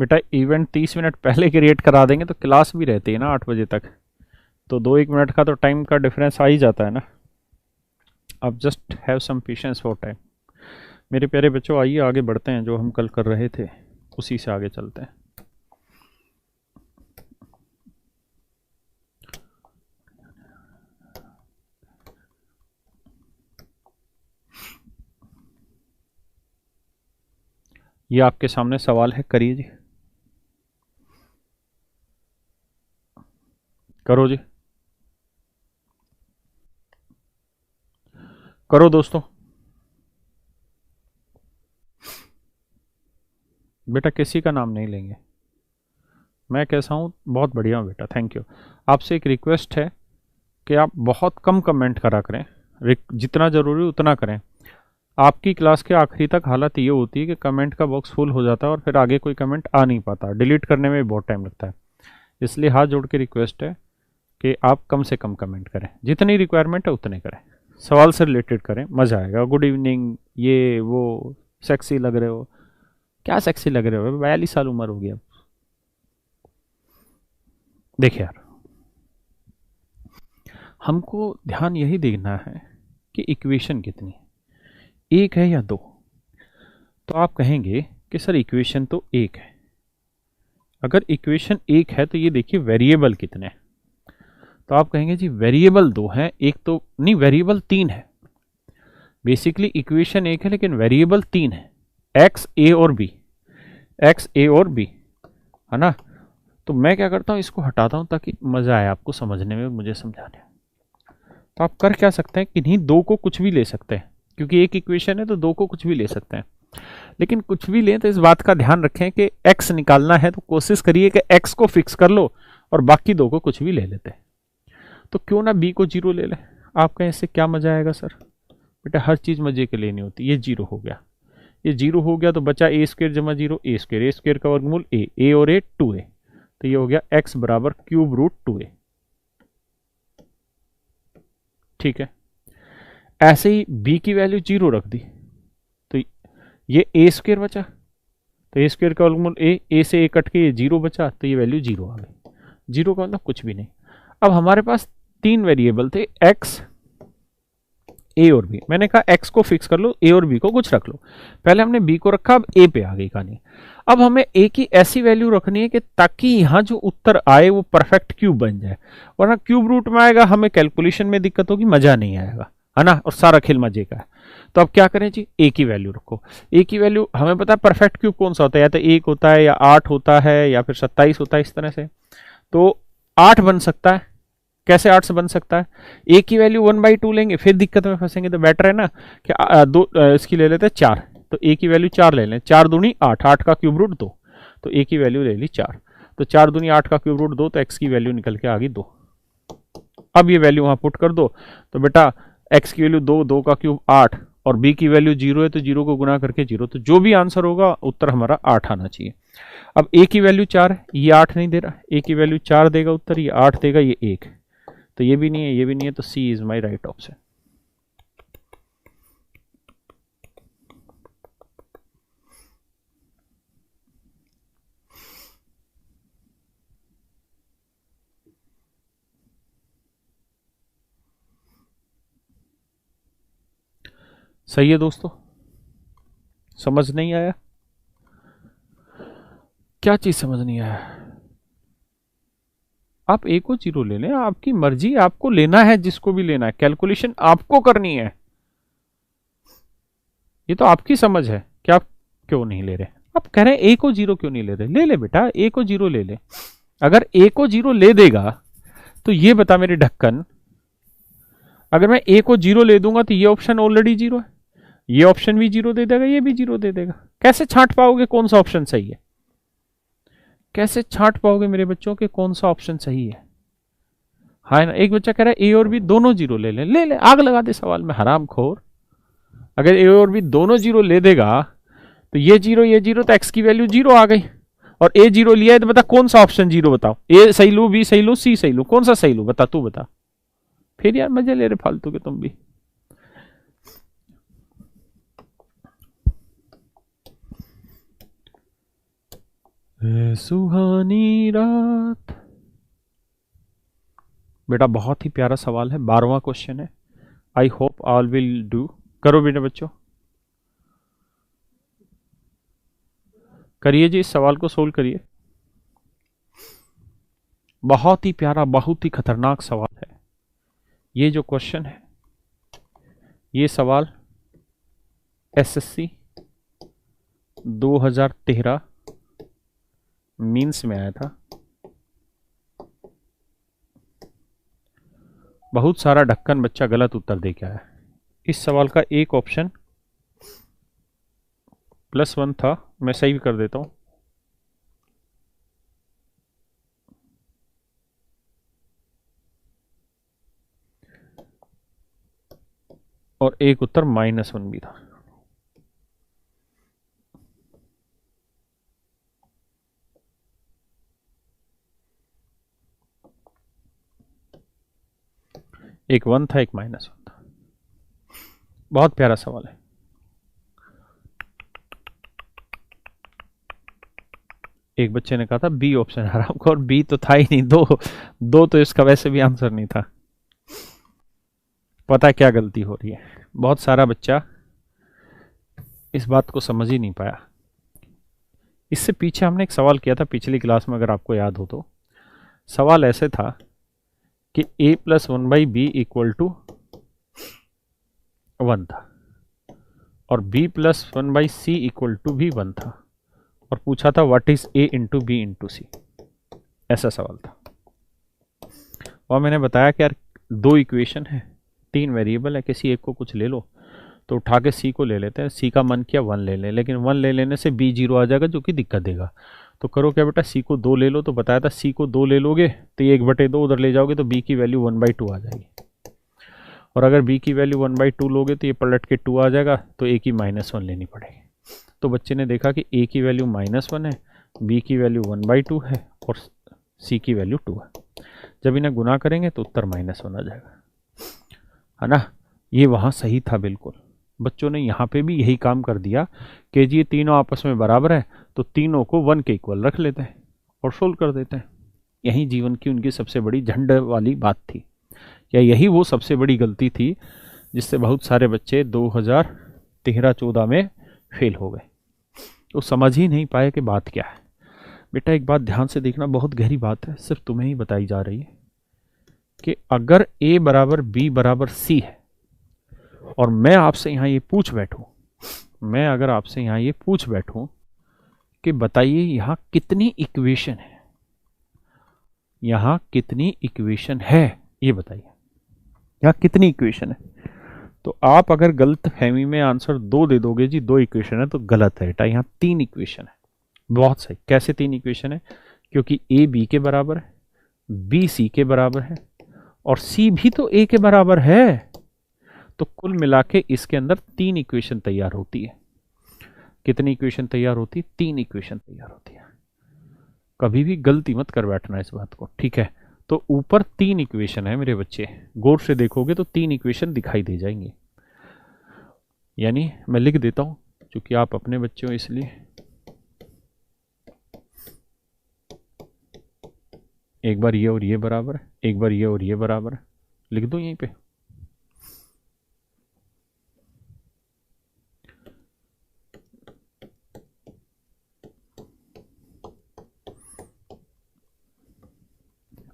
बेटा event 30 minute पहले create करा देंगे तो क्लास भी रहती है ना 8 बजे तक, तो 2-1 मिनट का तो टाइम का डिफरेंस आ ही जाता है ना। अब just have some patience for time. मेरे प्यारे बच्चों, आइए आगे बढ़ते हैं, जो हम कल कर रहे थे उसी से आगे चलते हैं। ये आपके सामने सवाल है, करिए जी, करो जी, करो दोस्तों। बेटा किसी का नाम नहीं लेंगे। मैं कैसा हूँ? बहुत बढ़िया हूँ बेटा, थैंक यू। आपसे एक रिक्वेस्ट है कि आप बहुत कम कमेंट करा करें, जितना ज़रूरी उतना करें। आपकी क्लास के आखिरी तक हालत ये होती है कि कमेंट का बॉक्स फुल हो जाता है और फिर आगे कोई कमेंट आ नहीं पाता, डिलीट करने में बहुत टाइम लगता है। इसलिए हाथ जोड़ के रिक्वेस्ट है कि आप कम से कम कमेंट करें, जितनी रिक्वायरमेंट है उतने करें, सवाल से रिलेटेड करें, मज़ा आएगा। गुड इवनिंग, ये वो, सेक्सी लग रहे हो। क्या सेक्सी लग रहे हो? 42 साल उम्र हो गई अब। देखिए यार, हमको ध्यान यही देखना है कि इक्वेशन कितनी है, एक है या दो। तो आप कहेंगे कि सर इक्वेशन तो एक है। अगर इक्वेशन एक है तो ये देखिए वेरिएबल कितने हैं। तो आप कहेंगे जी वेरिएबल दो हैं, एक तो नहीं, वेरिएबल तीन है। बेसिकली इक्वेशन एक है लेकिन वेरिएबल तीन है, एक्स ए और बी, एक्स ए और बी, है ना। तो मैं क्या करता हूँ, इसको हटाता हूँ ताकि मज़ा आए आपको समझने में, मुझे समझाने में। तो आप कर क्या सकते हैं, किन्हीं दो को कुछ भी ले सकते हैं, क्योंकि एक इक्वेशन है तो दो को कुछ भी ले सकते हैं। लेकिन कुछ भी लें तो इस बात का ध्यान रखें कि x निकालना है तो कोशिश करिए कि x को फिक्स कर लो और बाकी दो को कुछ भी ले लेते हैं। तो क्यों ना b को जीरो ले लें। आप कहें इससे क्या मजा आएगा सर? बेटा हर चीज मजे के लिए नहीं होती। ये जीरो हो गया, ये जीरो हो गया, तो बचा ए स्क्र जमा जीरो, ए स्क्र का वर्गमूल ए और ए 2a, तो ये हो गया x बराबर क्यूब रूट 2a। ठीक है, ऐसे ही b की वैल्यू जीरो रख दी तो ये ए स्क्र बचा, तो ए स्क्र का वर्गमूल ए से ए कट के ये जीरो बचा, तो ये वैल्यू जीरो आ गई। जीरो का मतलब कुछ भी नहीं। अब हमारे पास तीन वेरिएबल थे, एक्स, ए और बी। मैंने कहा एक्स को फिक्स कर लो, ए और बी को कुछ रख लो। पहले हमने बी को रखा, अब ए पे आ गई कहानी। अब हमें ए की ऐसी वैल्यू रखनी है कि ताकि यहां जो उत्तर आए वो परफेक्ट क्यूब बन जाए, वरना क्यूब रूट में आएगा हमें कैलकुलेशन में दिक्कत होगी, मजा नहीं आएगा, है ना, और सारा खेल मजे का है। तो अब क्या करें जी, ए की वैल्यू रखो। ए की वैल्यू हमें पता है परफेक्ट क्यूब कौन सा होता है, या तो 1 होता है या 8 होता है या फिर 27 होता है, इस तरह से। तो 8 बन सकता है। कैसे 8 से बन सकता है? ए की वैल्यू 1/2 लेंगे, फिर दिक्कत में फंसेंगे। तो बेटर है ना कि इसकी ले लेते हैं 4। तो ए की वैल्यू 4 ले लें, 4 दूनी 8, 8 का क्यूब रूट 2, तो ए की वैल्यू ले ली 4। तो 4 दूनी 8 का क्यूब रूट 2, तो एक्स की वैल्यू निकल के आ गई 2। अब ये वैल्यू वहां पुट कर दो, तो बेटा एक्स की वैल्यू 2, 2 का क्यूब 8, और बी की वैल्यू 0 है तो 0 को गुना करके 0, तो जो भी आंसर होगा उत्तर हमारा 8 आना चाहिए। अब ए की वैल्यू 4 है, ये 8 नहीं दे रहा, ए की वैल्यू 4 देगा उत्तर, ये 8 देगा, ये 1, तो ये भी नहीं है, ये भी नहीं है, तो सी इज माई राइट ऑप्शन। सही है दोस्तों, समझ नहीं आया? क्या चीज समझ नहीं आया? आप ए को जीरो ले लें, आपकी मर्जी, आपको लेना है जिसको भी लेना है, कैलकुलेशन आपको करनी है, ये तो आपकी समझ है कि आप क्यों नहीं ले रहे। आप कह रहे हैं ए को जीरो क्यों नहीं ले रहे, ले ले बेटा, ए को जीरो ले ले। अगर ए को जीरो ले देगा तो ये बता मेरे ढक्कन, अगर मैं ए को जीरो ले दूंगा तो ये ऑप्शन ऑलरेडी जीरो है, ये ऑप्शन भी जीरो दे देगा, ये भी जीरो दे देगा। कैसे छांट पाओगे कौन सा ऑप्शन सही है? कैसे छांट पाओगे मेरे बच्चों के कौन सा ऑप्शन सही है? हाँ ना, एक बच्चा कह रहा है ए और बी दोनों जीरो ले ले, ले ले, आग लगा दे सवाल में, हराम खोर। अगर ए और बी दोनों जीरो ले देगा तो ये जीरो, तो एक्स की वैल्यू जीरो आ गई, और ए जीरो लिया है, तो बता कौन सा ऑप्शन जीरो, बताओ। ए सही लू, बी सही लू, सी सही लू, कौन सा सही लू, बता, तू बता। फिर यार मजे ले रहे फालतू के तुम भी। ए सुहानी रात। बेटा बहुत ही प्यारा सवाल है, 12वां क्वेश्चन है। I hope all will do. करो बेटा बच्चों, करिए जी, इस सवाल को सोल्व करिए। बहुत ही प्यारा, बहुत ही खतरनाक सवाल है ये जो क्वेश्चन है। ये सवाल एसएससी 2013 मीन्स में आया था। बहुत सारा ढक्कन बच्चा गलत उत्तर दे के आया। इस सवाल का एक ऑप्शन +1 था, मैं सही भी कर देता हूं। और एक उत्तर -1 भी था। एक 1 था, एक -1 था। बहुत प्यारा सवाल है। एक बच्चे ने कहा था बी ऑप्शन हराम को, और बी तो था ही नहीं, दो तो इसका वैसे भी आंसर नहीं था। पता है क्या गलती हो रही है, बहुत सारा बच्चा इस बात को समझ ही नहीं पाया। इससे पीछे हमने एक सवाल किया था पिछली क्लास में, अगर आपको याद हो तो। सवाल ऐसे था कि a + 1/b = 1 था, और b + 1/c = भी 1 था, और पूछा था what is a × b × c। ऐसा सवाल था। और मैंने बताया कि यार 2 इक्वेशन है, 3 वेरिएबल है, किसी एक को कुछ ले लो। तो उठा के सी को ले लेते हैं, सी का मन किया 1 ले लें, लेकिन 1 ले लेने से b 0 आ जाएगा, जो कि दिक्कत देगा। तो करो क्या बेटा, सी को 2 ले लो। तो बताया था सी को 2 ले लोगे तो ये 1/2 उधर ले जाओगे तो b की वैल्यू 1/2 आ जाएगी। और अगर b की वैल्यू 1/2 लोगे तो ये पलट के 2 आ जाएगा, तो a की -1 लेनी पड़ेगी। तो बच्चे ने देखा कि a की वैल्यू -1 है, b की वैल्यू 1/2 है, और c की वैल्यू 2 है। जब इन्हें गुना करेंगे तो उत्तर -1 आ जाएगा, है ना। ये वहाँ सही था बिल्कुल। बच्चों ने यहाँ पे भी यही काम कर दिया कि जी ये तीनों आपस में बराबर है, तो तीनों को 1 के इक्वल रख लेते हैं और सोल्व कर देते हैं। यही जीवन की उनकी सबसे बड़ी झंड वाली बात थी, या यही वो सबसे बड़ी गलती थी जिससे बहुत सारे बच्चे 2013-14 में फेल हो गए। तो समझ ही नहीं पाए कि बात क्या है। बेटा एक बात ध्यान से देखना, बहुत गहरी बात है, सिर्फ तुम्हें ही बताई जा रही है कि अगर a = b = c है, और मैं आपसे यहाँ ये पूछ बैठूं, कि बताइए यहाँ कितनी इक्वेशन है, ये बताइए यहाँ कितनी इक्वेशन है। तो आप अगर गलत फहमी में आंसर 2 दे दोगे, जी 2 इक्वेशन है, तो गलत है बेटा, यहाँ 3 इक्वेशन है। बहुत सही। कैसे 3 इक्वेशन है? क्योंकि a b के बराबर है, b c के बराबर है, और c भी तो a के बराबर है। तो कुल मिला के इसके अंदर 3 इक्वेशन तैयार होती है। कितनी इक्वेशन तैयार होती है? 3 इक्वेशन तैयार होती है। कभी भी गलती मत कर बैठना इस बात को, ठीक है। तो ऊपर 3 इक्वेशन है मेरे बच्चे, गौर से देखोगे तो 3 इक्वेशन दिखाई दे जाएंगे। यानी मैं लिख देता हूं क्योंकि आप अपने बच्चे हो, इसलिए एक बार ये और ये बराबर है, एक बार ये और ये बराबर है, लिख दो यहीं पे।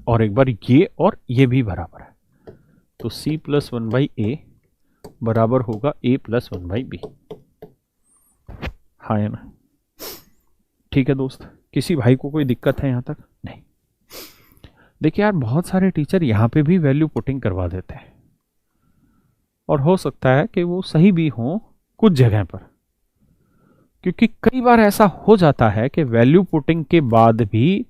और एक बार ये और ये भी बराबर है, तो c + 1/a बराबर होगा a + 1/b। हाँ है ना? ठीक है दोस्त, किसी भाई को कोई दिक्कत है यहाँ तक? नहीं। देखिए यार, बहुत सारे टीचर यहाँ पे भी वैल्यू पुटिंग करवा देते हैं, और हो सकता है कि वो सही भी हो कुछ जगह पर, क्योंकि कई बार ऐसा हो जाता है कि वैल्यू पुटिंग के बाद भी,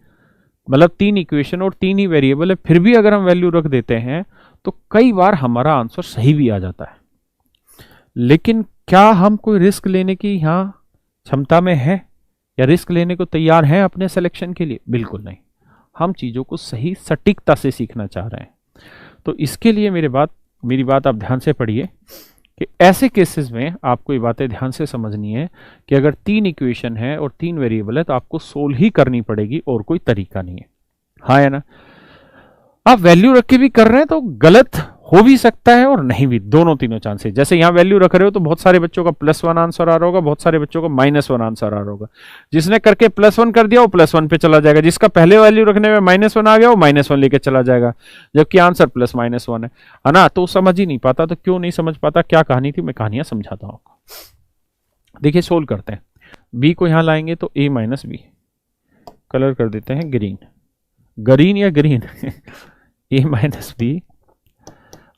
मतलब 3 इक्वेशन और 3 ही वेरिएबल है, फिर भी अगर हम वैल्यू रख देते हैं तो कई बार हमारा आंसर सही भी आ जाता है। लेकिन क्या हम कोई रिस्क लेने की यहाँ क्षमता में है, या रिस्क लेने को तैयार हैं अपने सिलेक्शन के लिए? बिल्कुल नहीं। हम चीज़ों को सही सटीकता से सीखना चाह रहे हैं। तो इसके लिए मेरी बात आप ध्यान से पढ़िए कि ऐसे केसेस में आपको ये बातें ध्यान से समझनी है कि अगर 3 इक्वेशन है और 3 वेरिएबल है तो आपको सोल्व ही करनी पड़ेगी और कोई तरीका नहीं है। हाँ या ना? आप वैल्यू रख के भी कर रहे हैं तो गलत हो भी सकता है और नहीं भी, दोनों तीनों चांसेस। जैसे यहां वैल्यू रख रहे हो तो बहुत सारे बच्चों का +1 आंसर आ रहा होगा, बहुत सारे बच्चों का -1 आंसर आ रहा होगा। जिसने करके +1 कर दिया वो +1 पे चला जाएगा, जिसका पहले वैल्यू रखने में -1 आ गया वो -1 लेके चला जाएगा, जबकि आंसर +-1 है ना। तो समझ ही नहीं पाता। तो क्यों नहीं समझ पाता, क्या कहानी थी, मैं कहानियां समझाता हूं आपको। देखिए सोल्व करते हैं। बी को यहां लाएंगे तो a - b, कलर कर देते हैं ग्रीन, ग्रीन या ग्रीन a - b।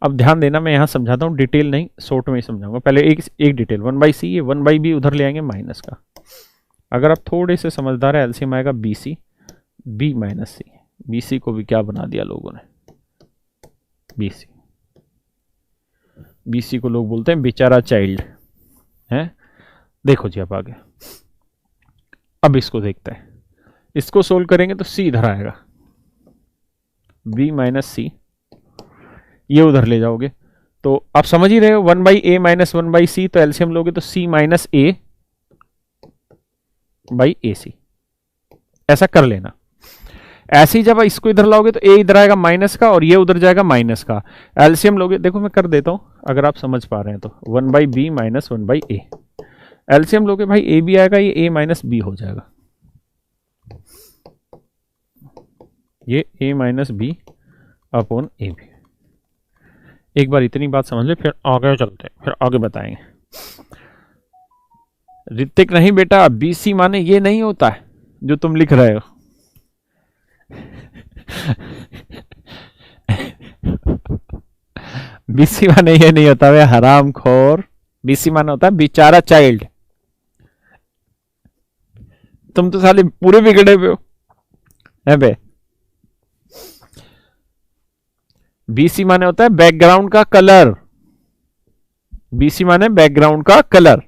अब ध्यान देना, मैं यहां समझाता हूं, डिटेल नहीं, शॉर्ट में ही समझाऊंगा। पहले एक डिटेल, 1/c, ये 1/b उधर ले आएंगे माइनस का। अगर आप थोड़े से समझदार है, एलसीएम आएगा bc, b - c। bc को भी क्या बना दिया लोगों ने, bc। bc को लोग बोलते हैं बेचारा चाइल्ड है। देखो जी अब आगे, अब इसको देखते हैं। इसको सोल्व करेंगे तो c इधर आएगा, b - c, ये उधर ले जाओगे तो आप समझ ही रहे हो, 1/a - 1/c, तो एलसीएम लोगे तो c - a/ac, ऐसा कर लेना। ऐसे ही जब इसको इधर लाओगे तो a इधर आएगा माइनस का और ये उधर जाएगा माइनस का। एलसीएम लोगे, देखो मैं कर देता हूं अगर आप समझ पा रहे हैं तो, 1/b - 1/a। एलसीएम लोगे भाई a भी आएगा, ये a - b हो जाएगा, ये a - b upon a b। एक बार इतनी बात समझ ले, फिर आगे चलते हैं, फिर आगे बताएंगे। ऋतिक नहीं बेटा, BC माने ये नहीं होता है जो तुम लिख रहे हो। BC माने ये नहीं होता वे हरामखोर। BC माने होता है बेचारा चाइल्ड। तुम तो साले पूरे बिगड़े हुए हो है बे। BC माने होता है बैकग्राउंड का कलर, BC माने बैकग्राउंड का कलर।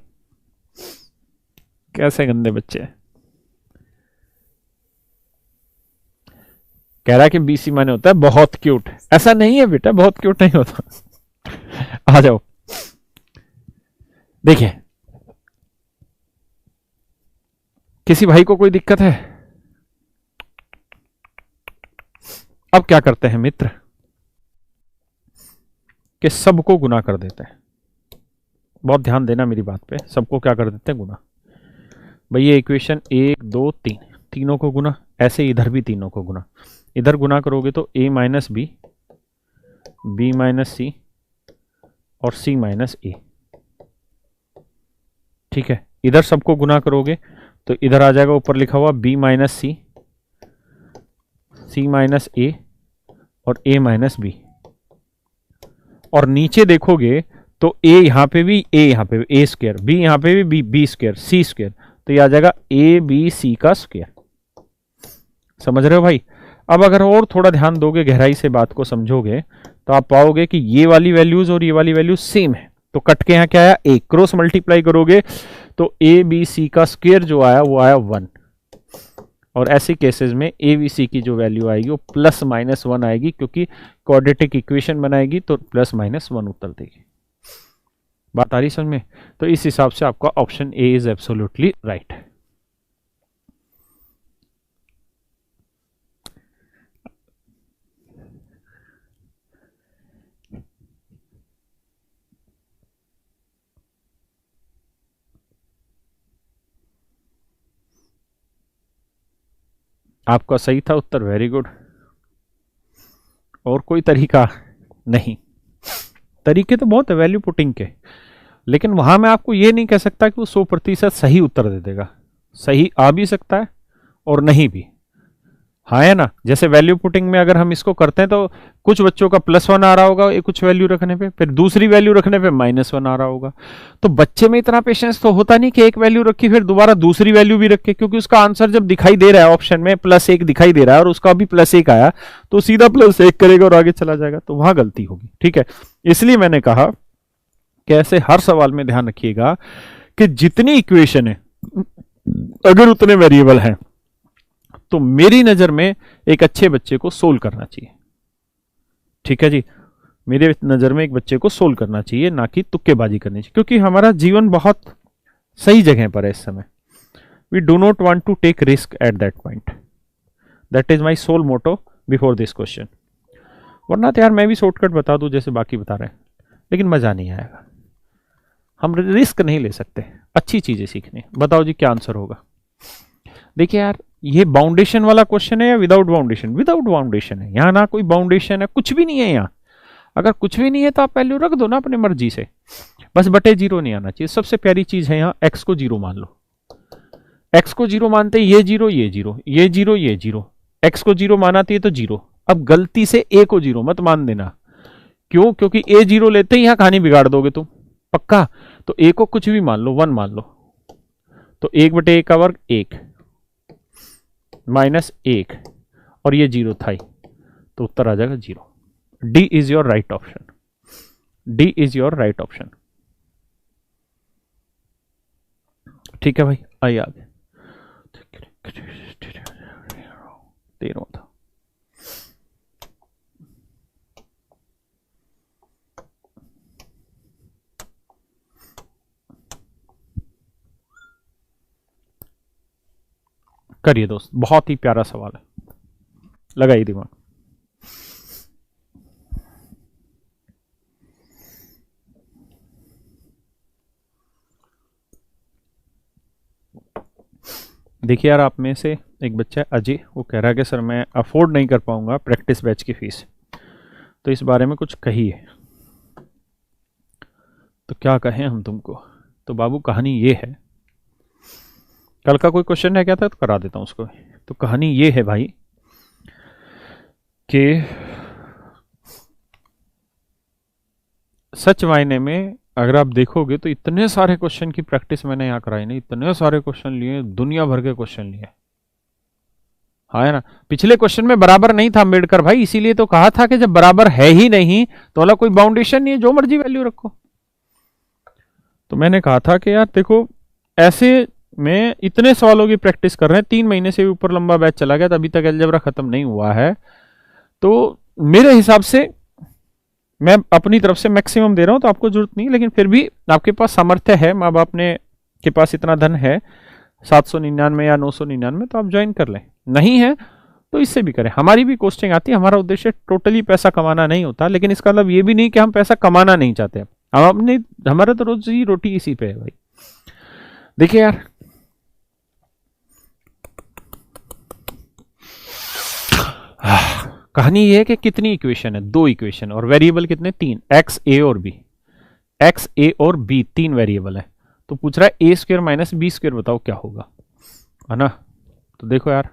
कैसे गंदे बच्चे हैं। कह रहा है कि BC माने होता है बहुत क्यूट। ऐसा नहीं है बेटा, बहुत क्यूट नहीं होता। आ जाओ, देखिए किसी भाई को कोई दिक्कत है? अब क्या करते हैं मित्र कि सबको गुना कर देते हैं। बहुत ध्यान देना मेरी बात पे, सबको क्या कर देते हैं, गुना। भाई ये इक्वेशन 1 2 3, तीनों को गुना, ऐसे इधर भी तीनों को गुना। इधर गुना करोगे तो a - b, b - c और c - a। ठीक है, इधर सबको गुना करोगे तो इधर आ जाएगा ऊपर लिखा हुआ b - c, c - a और a - b। और नीचे देखोगे तो a यहां पे भी, a यहां पे भी, a स्क्वायर, b यहां पे भी, b स्क्वायर, c स्क्वायर, तो ये आ जाएगा ABC का स्क्वायर। समझ रहे हो भाई? अब अगर और थोड़ा ध्यान दोगे, गहराई से बात को समझोगे, तो आप पाओगे कि ये वाली वैल्यूज और ये वाली वैल्यूज सेम है। तो कट के यहां क्या आया, a। क्रॉस मल्टीप्लाई करोगे तो ABC का स्क्वायर जो आया वो आया 1। और ऐसे केसेस में ABC की जो वैल्यू आएगी वो +-1 आएगी, क्योंकि क्वाड्रेटिक इक्वेशन बनाएगी तो +-1 उत्तर देगी। बात आ रही समझ में? तो इस हिसाब से आपका option A is absolutely right. आपका सही था उत्तर, वेरी गुड। और कोई तरीका नहीं, तरीके तो बहुत है वैल्यू पुटिंग के, लेकिन वहां मैं आपको ये नहीं कह सकता कि वो 100% सही उत्तर दे देगा। सही आ भी सकता है और नहीं भी, हाँ है ना। जैसे वैल्यू पुटिंग में अगर हम इसको करते हैं तो कुछ बच्चों का +1 आ रहा होगा कुछ वैल्यू रखने पे, फिर दूसरी वैल्यू रखने पे -1 आ रहा होगा। तो बच्चे में इतना पेशेंस तो होता नहीं कि एक वैल्यू रखी फिर दोबारा दूसरी वैल्यू भी रखे, क्योंकि उसका आंसर जब दिखाई दे रहा है ऑप्शन में +1 दिखाई दे रहा है और उसका भी +1 आया तो सीधा +1 करेगा और आगे चला जाएगा, तो वहां गलती होगी। ठीक है, इसलिए मैंने कहा कि ऐसे हर सवाल में ध्यान रखिएगा कि जितनी इक्वेशन है अगर उतने वेरिएबल हैं तो मेरी नजर में एक अच्छे बच्चे को सोल्व करना चाहिए। ठीक है जी, मेरे नज़र में एक बच्चे को सोल्व करना चाहिए, ना कि तुक्केबाजी करनी चाहिए, क्योंकि हमारा जीवन बहुत सही जगह पर है इस समय। We do not want to take risk at that point. That is my sole motto before this question. वरना तो यार मैं भी शॉर्टकट बता दूं जैसे बाकी बता रहे हैं, लेकिन मज़ा नहीं आएगा। हम रिस्क नहीं ले सकते, अच्छी चीज़ें सीखनी। बताओ जी क्या आंसर होगा। देखिए यार, ये बाउंडेशन वाला क्वेश्चन है या विदाउट बाउंडेशन? विदाउट बाउंडेशन है। यहाँ ना कोई बाउंडेशन है, कुछ भी नहीं है यहाँ। अगर कुछ भी नहीं है तो आप वैल्यू रख दो ना अपने मर्जी से, बस बटे जीरो नहीं आना चाहिए। सबसे प्यारी चीज है यहाँ, एक्स को जीरो मान लो। एक्स को जीरो मानते ये जीरो, ये जीरो, ये जीरो, ये जीरो। एक्स को जीरो माना तो ये तो जीरो। अब गलती से ए को जीरो मत मान देना। क्यों? क्योंकि ए जीरो लेते ही यहाँ कहानी बिगाड़ दोगे तुम, पक्का। तो ए को कुछ भी मान लो, वन मान लो। तो एक बटे ए का वर्ग एक, माइनस एक, और ये जीरो था ही, तो उत्तर आ जाएगा zero. D is your right option. D is your right option. ठीक है भाई, आइए आगे। 13 था। करिए दोस्त, बहुत ही प्यारा सवाल है, लगाइए दिमाग। देखिए यार, आप में से एक बच्चा है अजय, वो कह रहा है कि सर मैं अफोर्ड नहीं कर पाऊंगा प्रैक्टिस बैच की फीस, तो इस बारे में कुछ कहिए। तो क्या कहें हम तुमको? तो बाबू कहानी ये है, कल का कोई क्वेश्चन है क्या था तो करा देता हूं उसको। तो कहानी ये है भाई कि सच मायने में अगर आप देखोगे तो इतने सारे क्वेश्चन की प्रैक्टिस मैंने यहाँ कराई नहीं, इतने सारे क्वेश्चन लिए, दुनिया भर के क्वेश्चन लिए। हाँ है ना, पिछले क्वेश्चन में बराबर नहीं था अम्बेडकर भाई, इसीलिए तो कहा था कि जब बराबर है ही नहीं तो वाला कोई बाउंडेशन नहीं है, जो मर्जी वैल्यू रखो। तो मैंने कहा था कि यार देखो, ऐसे में इतने सवालों की प्रैक्टिस कर रहे हैं, 3 महीने से भी ऊपर लंबा बैच चला गया, तो अभी तक अलजेब्रा खत्म नहीं हुआ है। तो मेरे हिसाब से मैं अपनी तरफ से मैक्सिमम दे रहा हूं, तो आपको जरूरत नहीं, लेकिन फिर भी आपके पास सामर्थ्य है, माँ बाप ने के पास इतना धन है 799 या 999, तो आप ज्वाइन कर लें। नहीं है तो इससे भी करें, हमारी भी कोस्टिंग आती है। हमारा उद्देश्य टोटली पैसा कमाना नहीं होता, लेकिन इसका मतलब ये भी नहीं कि हम पैसा कमाना नहीं चाहते। हम अपने, हमारा तो रोजी रोटी इसी पे है भाई। देखिए यार, कहानी ये है कि कितनी इक्वेशन है, 2 इक्वेशन, और वेरिएबल कितने? 3, एक्स ए और बी। एक्स ए और बी 3 वेरिएबल है। तो पूछ रहा है ए स्क्वायर माइनस बी स्क्वायर, बताओ क्या होगा, है ना। तो देखो यार,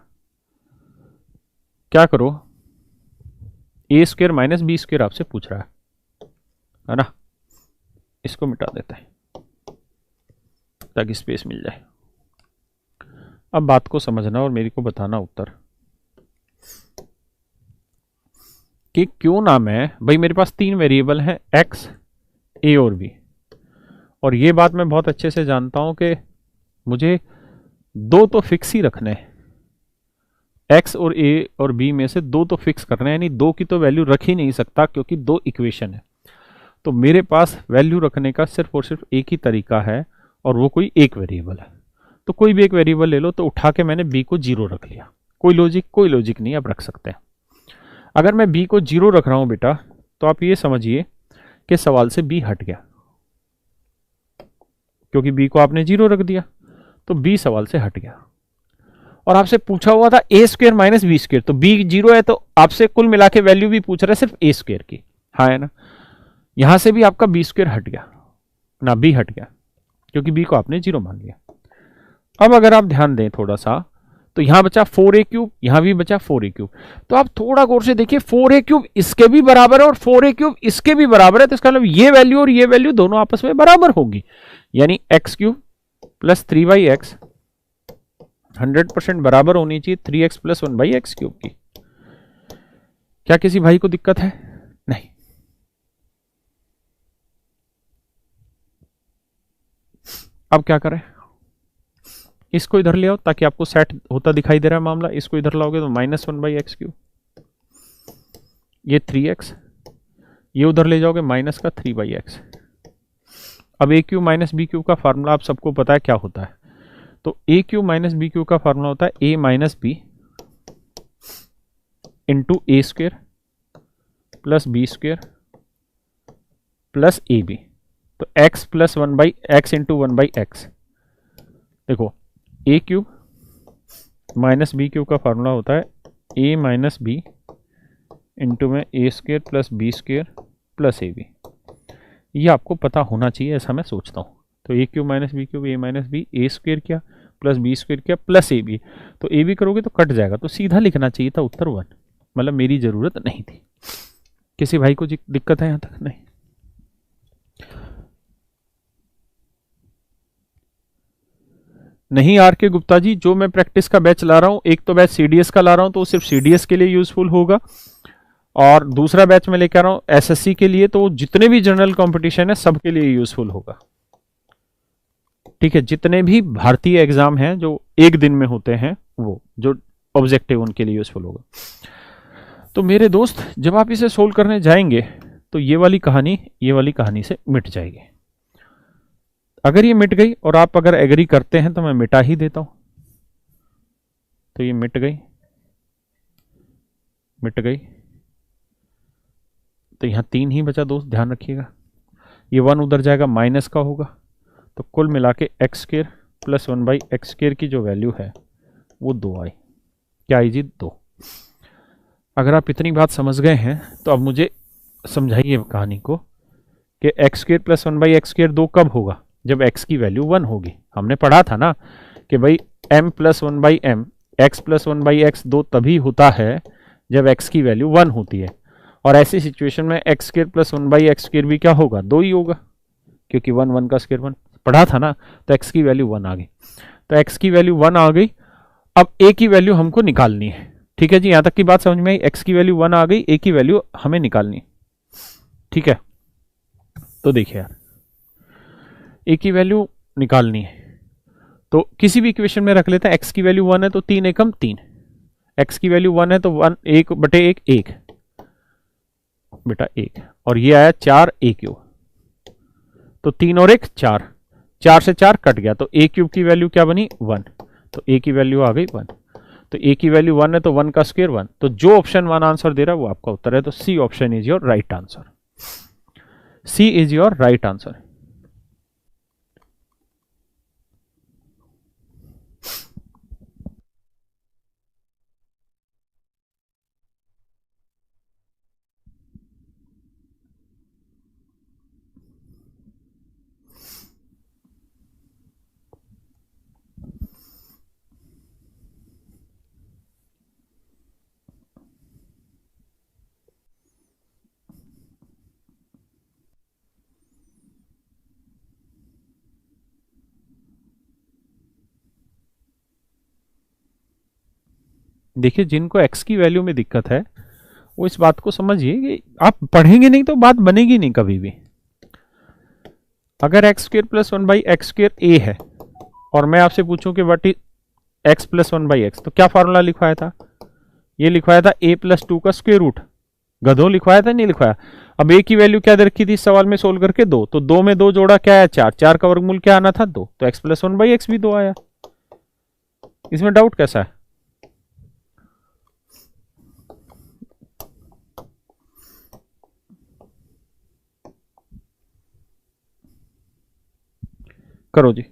क्या करो, ए स्क्वायर माइनस बी स्क्वायर आपसे पूछ रहा है ना। इसको मिटा देते हैं ताकि स्पेस मिल जाए। अब बात को समझना और मेरे को बताना उत्तर कि क्यों ना मैं, भाई मेरे पास 3 वेरिएबल हैं, एक्स ए और बी, और ये बात मैं बहुत अच्छे से जानता हूं कि मुझे 2 तो फिक्स ही रखने हैं। एक्स और ए और बी में से 2 तो फिक्स करने हैं, यानी 2 की तो वैल्यू रख ही नहीं सकता, क्योंकि 2 इक्वेशन है। तो मेरे पास वैल्यू रखने का सिर्फ और सिर्फ एक ही तरीका है, और वो कोई एक वेरिएबल है। तो कोई भी एक वेरिएबल ले लो, तो उठा के मैंने बी को 0 रख लिया। कोई लॉजिक नहीं, आप रख सकते हैं। अगर मैं बी को 0 रख रहा हूं बेटा, तो आप ये समझिए कि सवाल से बी हट गया, क्योंकि बी को आपने 0 रख दिया, तो बी सवाल से हट गया। और आपसे पूछा हुआ था ए स्क्वायर माइनस बी स्क्वायर, तो बी 0 है, तो आपसे कुल मिला के वैल्यू भी पूछ रहा है सिर्फ ए स्क्वायर की, हाँ है ना। यहां से भी आपका बी स्क्वायर हट गया ना, बी हट गया, क्योंकि बी को आपने 0 मान लिया। अब अगर आप ध्यान दें थोड़ा सा, तो यहां बचा 4a क्यूब, यहां भी बचा 4a क्यूब। तो आप थोड़ा गौर से देखिए, 4a क्यूब इसके भी बराबर है और 4a क्यूब इसके भी बराबर है, तो इसका मतलब ये वैल्यू और ये वैल्यू दोनों आपस में बराबर होगी, यानी एक्स क्यूब प्लस 3x 100% बराबर होनी चाहिए 3x प्लस 1/x क्यूब की। क्या किसी भाई को दिक्कत है? नहीं। अब क्या करें, इसको इधर ले आओ ताकि आपको सेट होता दिखाई दे रहा है मामला। इसको इधर लाओगे तो -1/x क्यूब, ये 3x, ये उधर ले जाओगे माइनस का 3/x। अब A cube minus B cube का फार्मूला आप सबको पता है क्या होता है। तो A cube minus B cube का फार्मूला होता है A minus B into A square plus B square plus A B. तो x plus 1/x into 1/x। देखो A cube minus B cube का फार्मूला होता है ए माइनस बी इंटू में A square plus B square plus A B. ये आपको पता होना चाहिए, ऐसा मैं सोचता हूँ। तो A cube minus B cube A minus B A square किया प्लस बी स्क्वेयर किया प्लस ए बी। तो ए बी करोगे तो कट जाएगा, तो सीधा लिखना चाहिए था उत्तर 1। मतलब मेरी ज़रूरत नहीं थी। किसी भाई को दिक्कत है यहाँ तक? नहीं। नहीं आर के गुप्ता जी, जो मैं प्रैक्टिस का बैच ला रहा हूँ, एक तो बैच सीडीएस का ला रहा हूँ तो सिर्फ सीडीएस के लिए यूजफुल होगा, और दूसरा बैच में लेकर आ रहा हूँ एसएससी के लिए, तो जितने भी जनरल कंपटीशन है सबके लिए यूजफुल होगा। ठीक है, जितने भी भारतीय एग्जाम हैं जो एक दिन में होते हैं, वो जो ऑब्जेक्टिव उनके लिए यूजफुल होगा। तो मेरे दोस्त, जब आप इसे सोल्व करने जाएंगे तो ये वाली कहानी से मिट जाएगी। अगर ये मिट गई और आप अगर एग्री करते हैं तो मैं मिटा ही देता हूं। तो ये मिट गई, मिट गई। तो यहां 3 ही बचा दोस्त, ध्यान रखिएगा। ये 1 उधर जाएगा, माइनस का होगा। तो कुल मिला के x square plus 1/x square की जो वैल्यू है वो 2 आई। क्या आई जी? 2। अगर आप इतनी बात समझ गए हैं तो अब मुझे समझाइए कहानी को कि x square plus 1/x square 2 कब होगा? जब x की वैल्यू 1 होगी। हमने पढ़ा था ना कि भाई m plus 1/m x plus 1/x 2 तभी होता है जब x की वैल्यू 1 होती है। और ऐसी सिचुएशन में x square plus 1/x square भी क्या होगा? 2 ही होगा, क्योंकि 1 1 का स्क्र 1 पढ़ा था ना। तो x की वैल्यू 1 आ गई। तो x की वैल्यू 1 आ गई। अब a की वैल्यू हमको निकालनी है। ठीक है जी, यहां तक की बात समझ में आई? x की वैल्यू 1 आ गई, a की वैल्यू हमें निकालनी। ठीक है, तो देखिए यार, a की वैल्यू निकालनी है तो किसी भी इक्वेशन में रख लेते हैं। x की वैल्यू 1 है तो 3 एकम 3, x की वैल्यू 1 है तो 1 1 बटे 1 1 बेटा 1, और ये आया 4 a क्यूब। तो 3 और 1 4, 4 से 4 कट गया, तो a क्यूब की वैल्यू क्या बनी? 1। तो a की वैल्यू आ गई 1। तो a की वैल्यू 1 है तो 1 का स्क्वायर 1। तो जो ऑप्शन 1 आंसर दे रहा है वो आपका उत्तर है। तो C option is your right answer. C is your right answer. देखिए, जिनको x की वैल्यू में दिक्कत है वो इस बात को समझिए कि आप पढ़ेंगे नहीं तो बात बनेगी नहीं कभी भी। अगर X square plus 1/x square A है और मैं आपसे पूछूं कि what is x plus 1/x, तो क्या फॉर्मूला लिखवाया था? ये लिखवाया था a प्लस 2 का स्क्वेयर रूट। गधो लिखवाया था नहीं लिखवाया? अब a की वैल्यू क्या दे रखी थी इस सवाल में सोल्व करके? 2। तो 2 में 2 जोड़ा क्या आया? 4। 4 का वर्गमूल क्या आना था? 2। तो x प्लस 1/x भी 2 आया। इसमें डाउट कैसा है? करो जी।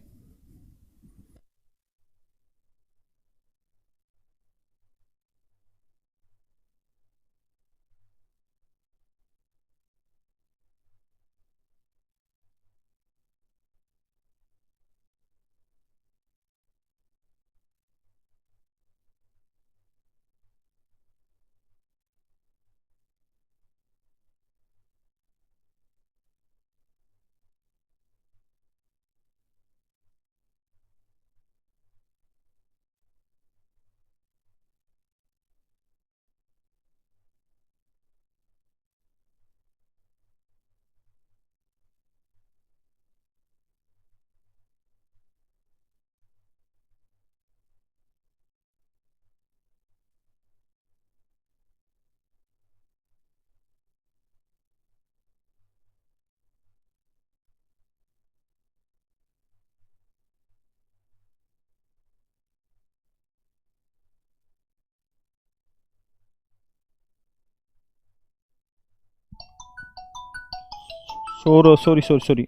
सॉरी सॉरी सॉरी,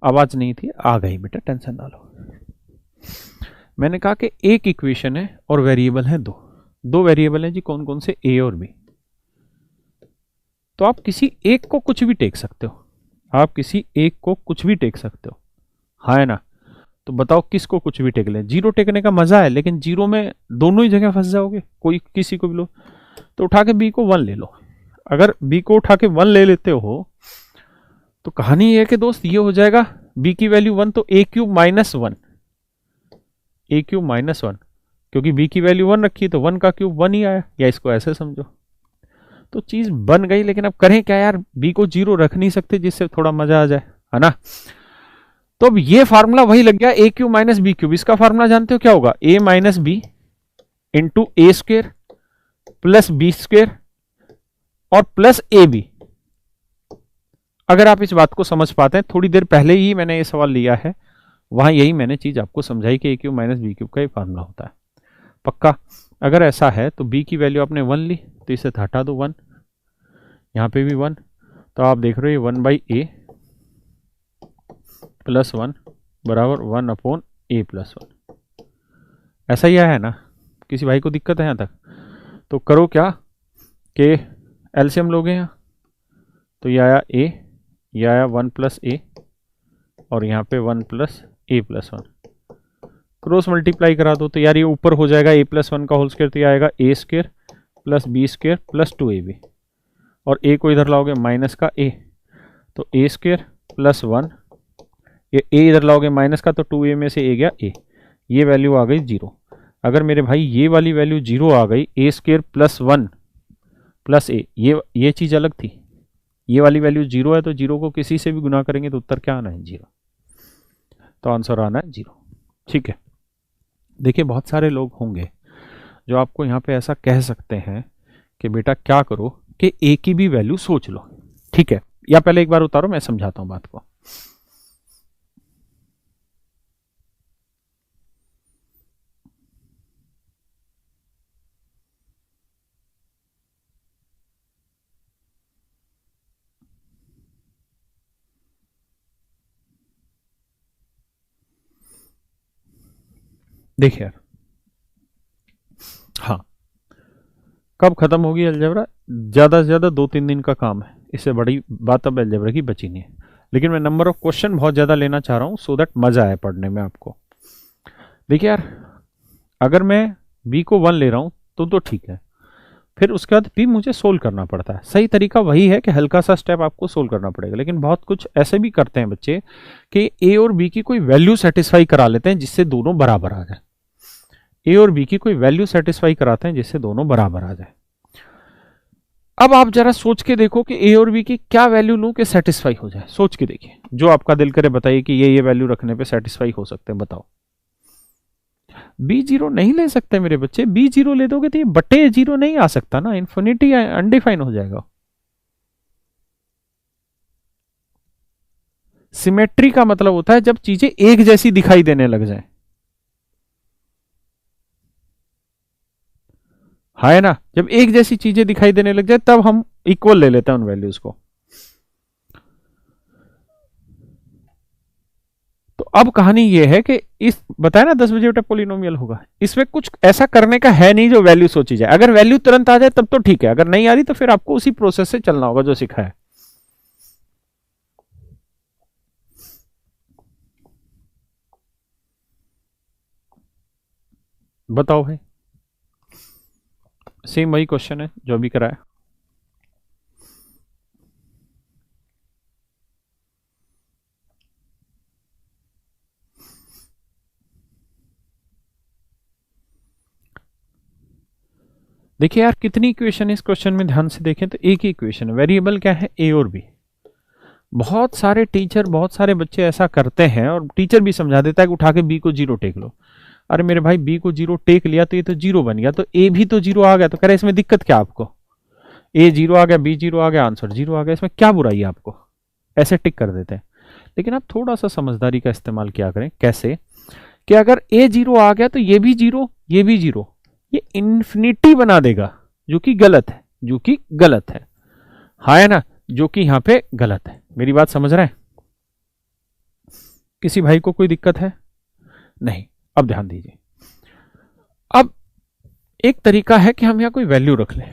आवाज नहीं थी, आ गई बेटा, टेंशन ना लो। मैंने कहा कि एक इक्वेशन है और वेरिएबल है दो वेरिएबल है जी, कौन कौन से, ए और बी। तो आप किसी एक को कुछ भी टेक सकते हो, आप किसी एक को कुछ भी टेक सकते हो, हाँ है ना। तो बताओ किसको कुछ भी टेक ले। जीरो टेकने का मजा है, लेकिन जीरो में दोनों ही जगह फंस जाओगे, कोई किसी को भी लो। तो उठा के बी को 1 ले लो। अगर बी को उठा के 1 ले लेते हो तो कहानी ये है कि दोस्त ये हो जाएगा बी की वैल्यू 1, तो A cube minus 1, A cube minus 1, क्योंकि बी की वैल्यू 1 रखी तो 1 का क्यूब 1 ही आया, या इसको ऐसे समझो। तो चीज बन गई, लेकिन अब करें क्या यार, बी को जीरो रख नहीं सकते जिससे थोड़ा मजा आ जाए, है ना। तो अब ये फार्मूला वही लग गया, ए क्यूब माइनस बी क्यूब। इसका फार्मूला जानते हो क्या होगा, ए minus B into A square plus B square और प्लस ए बी। अगर आप इस बात को समझ पाते हैं, थोड़ी देर पहले ही मैंने ये सवाल लिया है, वहां यही मैंने चीज आपको समझाई कि ए क्यूब माइनस बी क्यूब का ये फार्मूला होता है। पक्का? अगर ऐसा है तो बी की वैल्यू आपने 1 ली, तो इसे हटा दो 1, यहां पे भी 1, तो आप देख रहे हो 1 बाई ए प्लस 1 बराबर 1 अपॉन ए प्लस 1। ऐसा ही है ना, किसी भाई को दिक्कत है यहां तक? तो करो क्या कि एलसीएम लोगे यहाँ, तो ये आया ए, ये आया 1 प्लस ए, और यहाँ पे 1 प्लस ए प्लस 1, क्रॉस मल्टीप्लाई करा दो तो यार ये ऊपर हो जाएगा ए प्लस 1 का होल स्क्वायर, तो ये आएगा A square plus B square plus 2ab, और ए को इधर लाओगे माइनस का ए, तो ए स्क्वायर प्लस 1, ये ए इधर लाओगे माइनस का, तो 2a में से ए गया ए, ये वैल्यू आ गई 0। अगर मेरे भाई ये वाली वैल्यू 0 आ गई, ए स्क्वायर प्लस 1 प्लस ए, ये चीज अलग थी, ये वाली वैल्यू 0 है, तो 0 को किसी से भी गुना करेंगे तो उत्तर क्या आना है, 0। तो आंसर आना है 0। ठीक है, देखिए बहुत सारे लोग होंगे जो आपको यहाँ पे ऐसा कह सकते हैं कि बेटा क्या करो कि ए की भी वैल्यू सोच लो। ठीक है, या पहले एक बार उतारो, मैं समझाता हूं बात को। देखिए यार, हाँ, कब खत्म होगी अलजेब्रा? ज्यादा से ज्यादा 2-3 दिन का काम है, इससे बड़ी बात अब अलजेब्रा की बची नहीं है। लेकिन मैं नंबर ऑफ क्वेश्चन बहुत ज्यादा लेना चाह रहा हूं सो दैट मजा आए पढ़ने में आपको। देखिए यार, अगर मैं बी को 1 ले रहा हूं तो ठीक है, फिर उसके बाद भी मुझे सोल्व करना पड़ता है। सही तरीका वही है कि हल्का सा स्टेप आपको सोल्व करना पड़ेगा, लेकिन बहुत कुछ ऐसे भी करते हैं बच्चे कि ए और बी की कोई वैल्यू सेटिस्फाई करा लेते हैं जिससे दोनों बराबर आ जाए। ए और बी की कोई वैल्यू सेटिस्फाई कराते हैं जिससे दोनों बराबर आ जाए। अब आप जरा सोच के देखो कि ए और बी की क्या वैल्यू लूं कि सेटिस्फाई हो जाए। सोच के देखिए, जो आपका दिल करे बताइए कि ये वैल्यू रखने पे सेटिस्फाई हो सकते हैं, बताओ। B0 नहीं ले सकते मेरे बच्चे, B0 ले दोगे तो ये बटे 0 नहीं आ सकता ना, इन्फिनिटी अनडिफाइन हो जाएगा। सिमेट्री का मतलब होता है जब चीजें एक जैसी दिखाई देने लग जाए, है ना। जब एक जैसी चीजें दिखाई देने लग जाए तब हम इक्वल ले लेते हैं उन वैल्यूज को। तो अब कहानी ये है कि इस बताया ना 10 बजे बेटा पोलिनोमियल होगा, इसमें कुछ ऐसा करने का है नहीं जो वैल्यू सोची जाए। अगर वैल्यू तुरंत आ जाए तब तो ठीक है, अगर नहीं आ रही तो फिर आपको उसी प्रोसेस से चलना होगा जो सीखा है। बताओ भाई, सेम वही क्वेश्चन है जो अभी कराया। देखिए यार, कितनी इक्वेशन है इस क्वेश्चन में, ध्यान से देखें तो एक ही इक्वेशन है, वेरिएबल क्या है, ए और बी। बहुत सारे टीचर, बहुत सारे बच्चे ऐसा करते हैं, और टीचर भी समझा देता है कि उठा के बी को 0 टेक लो। अरे मेरे भाई, बी को 0 टेक लिया तो ये तो 0 बन गया, तो ए भी तो 0 आ गया, तो कह रहे इसमें दिक्कत क्या आपको? ए 0 आ गया, बी 0 आ गया, आंसर 0 आ गया, इसमें क्या बुराई है आपको? ऐसे टिक कर देते हैं। लेकिन आप थोड़ा सा समझदारी का इस्तेमाल किया करें। कैसे? कि अगर ए 0 आ गया तो ये भी 0, ये भी 0, ये इन्फिनिटी बना देगा, जो कि गलत है, जो कि गलत है, हाँ है ना, जो कि यहां पे गलत है। मेरी बात समझ रहे हैं? किसी भाई को कोई दिक्कत है? नहीं। अब ध्यान दीजिए, अब एक तरीका है कि हम यहां कोई वैल्यू रख लें।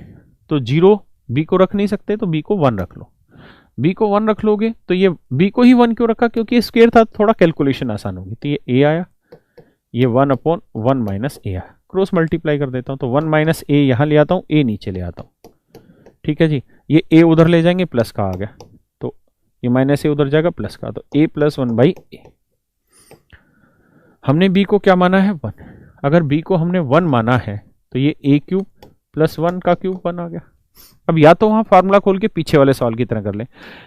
तो 0 बी को रख नहीं सकते, तो बी को 1 रख लो। बी को 1 रख लोगे तो ये बी को ही 1 क्यों रखा? क्योंकि स्क्वायर था, थोड़ा कैलकुलेशन आसान होगी। तो ये ए आया, ये 1/1 माइनस ए आया। क्रॉस मल्टीप्लाई कर देता हूं, तो 1 माइनस ए यहां ले आता हूं, ए नीचे ले आता हूं। ठीक है जी, ये ए उधर ले जाएंगे, प्लस का आ गया, तो ये माइनस ए उधर जाएगा, प्लस का, तो ए प्लस 1/ए। हमने बी को क्या माना है? 1। अगर बी को हमने 1 माना है तो ये ए क्यूब प्लस 1 का क्यूब 1 आ गया। अब या तो वहां फार्मूला खोल के पीछे वाले सवाल की तरह कर लें,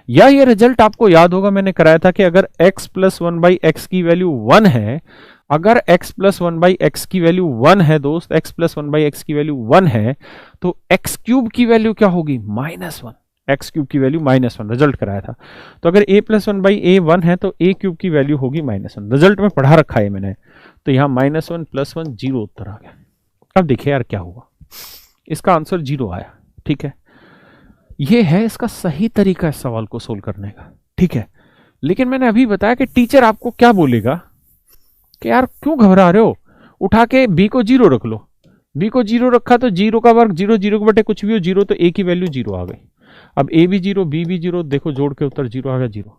या ये रिजल्ट आपको याद होगा मैंने कराया था कि अगर x प्लस 1/x की वैल्यू 1 है, अगर x प्लस 1/x की वैल्यू 1 है दोस्त, x प्लस 1/x की वैल्यू 1 है, तो x क्यूब की वैल्यू क्या होगी? -1। एक्स क्यूब की वैल्यू -1 रिजल्ट कराया था। तो अगर a प्लस 1/a 1 है तो a क्यूब की वैल्यू होगी -1। रिजल्ट में पढ़ा रखा है मैंने। तो यहां -1 प्लस 1 0 उत्तर आ गया। अब देखिए यार क्या हुआ, इसका आंसर 0 आया। ठीक है, ये है इसका सही तरीका इस सवाल को सोल्व करने का। ठीक है, लेकिन मैंने अभी बताया कि टीचर आपको क्या बोलेगा कि यार क्यों घबरा रहे हो, उठा के b को 0 रख लो। b को 0 रखा तो 0 का वर्ग 0, 0 के बटे कुछ भी हो 0, तो a की वैल्यू 0 आ गई। अब a भी 0, b भी 0, देखो जोड़ के उत्तर 0 आ गया, 0।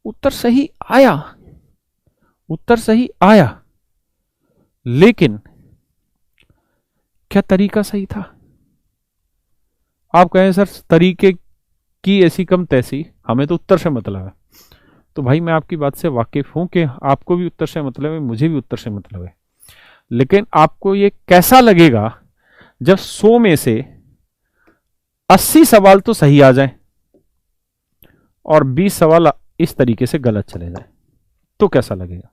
उत्तर सही आया, उत्तर सही आया, लेकिन क्या तरीका सही था? आप कहें सर तरीके की ऐसी कम तैसी, हमें तो उत्तर से मतलब है। तो भाई मैं आपकी बात से वाकिफ हूं कि आपको भी उत्तर से मतलब है, मुझे भी उत्तर से मतलब है, लेकिन आपको ये कैसा लगेगा जब 100 में से 80 सवाल तो सही आ जाएं और 20 सवाल इस तरीके से गलत चले जाएं, तो कैसा लगेगा?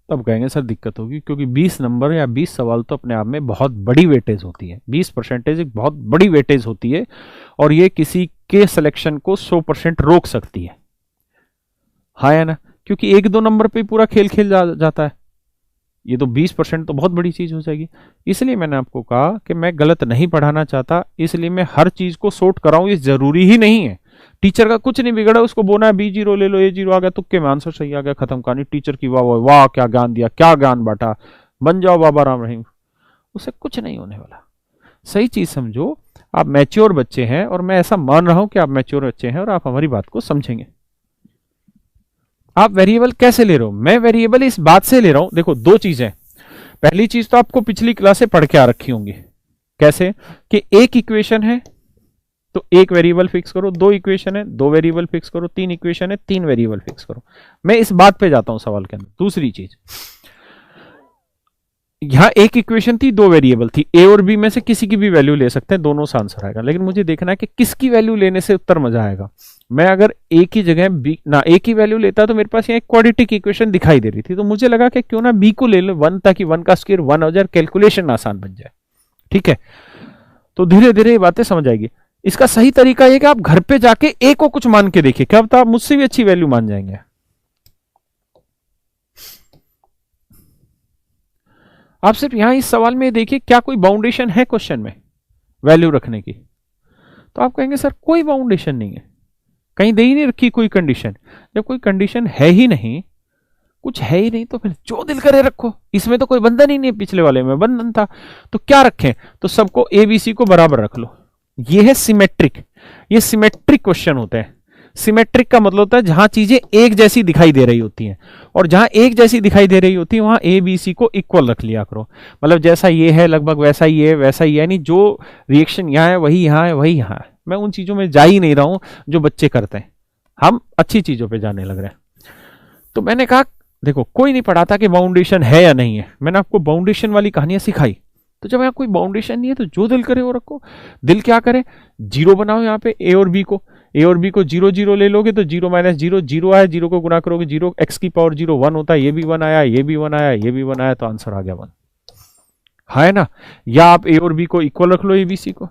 तब कहेंगे सर दिक्कत होगी, क्योंकि 20 नंबर या 20 सवाल तो अपने आप में बहुत बड़ी वेटेज होती है। 20% एक बहुत बड़ी वेटेज होती है, और ये किसी के सिलेक्शन को 100% रोक सकती है। हाँ या ना? क्योंकि 1-2 नंबर पे पूरा खेल खेल जाता है। ये तो 20% तो बहुत बड़ी चीज हो जाएगी। इसलिए मैंने आपको कहा कि मैं गलत नहीं पढ़ाना चाहता, इसलिए मैं हर चीज को सॉर्ट कराऊं, ये जरूरी ही नहीं है। टीचर का कुछ नहीं बिगड़ा, उसको बोलना है B0 ले लो, A0 आ गया, तुक्के में आंसर सही आ गया, खत्म कहानी। टीचर की वाह वाह वाह, क्या ज्ञान दिया, क्या ज्ञान बांटा, बन जाओ बाबा राम रहीम। उससे कुछ नहीं होने वाला। सही चीज समझो, आप मैच्योर बच्चे हैं, और मैं ऐसा मान रहा हूं कि आप मैच्योर बच्चे हैं और आप हमारी बात को समझेंगे। आप वेरिएबल कैसे ले रहे हो? मैं वेरिएबल इस बात से ले रहा हूं, देखो 2 चीजें। पहली चीज तो आपको पिछली क्लास से पढ़ के आ रखी होंगी, कैसे कि एक इक्वेशन है तो एक वेरिएबल फिक्स करो, 2 इक्वेशन है 2 वेरिएबल फिक्स करो, 3 इक्वेशन है 3 वेरिएबल फिक्स करो। मैं इस बात पे जाता हूं सवाल के अंदर। दूसरी चीज, यहां एक इक्वेशन थी, 2 वेरिएबल थी, ए और बी में से किसी की भी वैल्यू ले सकते हैं, दोनों से आंसर आएगा। लेकिन मुझे देखना है कि किसकी वैल्यू लेने से उत्तर मजा आएगा। मैं अगर ए की जगह बी ना ए की वैल्यू लेता तो मेरे पास यहाँ एक क्वाड्रेटिक इक्वेशन दिखाई दे रही थी, तो मुझे लगा कि क्यों ना बी को ले लो 1, ताकि 1 का स्क्वायर 1 हो जाए, कैलकुलेशन आसान बन जाए। ठीक है, तो धीरे धीरे ये बातें समझ आएगी। इसका सही तरीका यह कि आप घर पे जाके ए को कुछ मान के देखिए, क्या पता आप मुझसे भी अच्छी वैल्यू मान जाएंगे। आप सिर्फ यहां इस सवाल में देखिए, क्या कोई बाउंडेशन है क्वेश्चन में वैल्यू रखने की? तो आप कहेंगे सर कोई बाउंडेशन नहीं है, कहीं दे ही नहीं रखी कोई कंडीशन। जब कोई कंडीशन है ही नहीं, कुछ है ही नहीं, तो फिर जो दिल करे रखो। इसमें तो कोई बंधन ही नहीं, पिछले वाले में बंधन था, तो क्या रखें? तो सबको ABC को बराबर रख लो। ये है सिमेट्रिक, ये सिमेट्रिक क्वेश्चन होते हैं। सिमेट्रिक का मतलब होता है जहां चीजें एक जैसी दिखाई दे रही होती हैं, और जहां एक जैसी दिखाई दे रही होती है वहां ABC को इक्वल रख लिया करो। मतलब जैसा ये है लगभग वैसा ही है, वैसा ही है, यानी जो रिएक्शन यहां है वही यहां है, वही यहां है। मैं उन चीजों में जा ही नहीं रहा हूं जो बच्चे करते हैं, हम अच्छी चीजों पर जाने लग रहे हैं। तो मैंने कहा देखो, कोई नहीं पढ़ाता कि बाउंडेशन है या नहीं है, मैंने आपको बाउंडेशन वाली कहानियां सिखाई। तो जब यहाँ कोई बाउंडेशन नहीं है तो जो दिल करे वो रखो। दिल क्या करे, 0 बनाओ यहाँ पे ए और बी को, ए और बी को 0 0 ले लोगे तो 0 - 0 0 आया, 0 को गुना करोगे 0, x की पावर 0 1 होता है, ये भी 1 आया, ये भी 1 आया, ये भी 1 आया, तो आंसर आ गया 1। है ना? या आप ए और बी को इक्वल रख लो ABC को,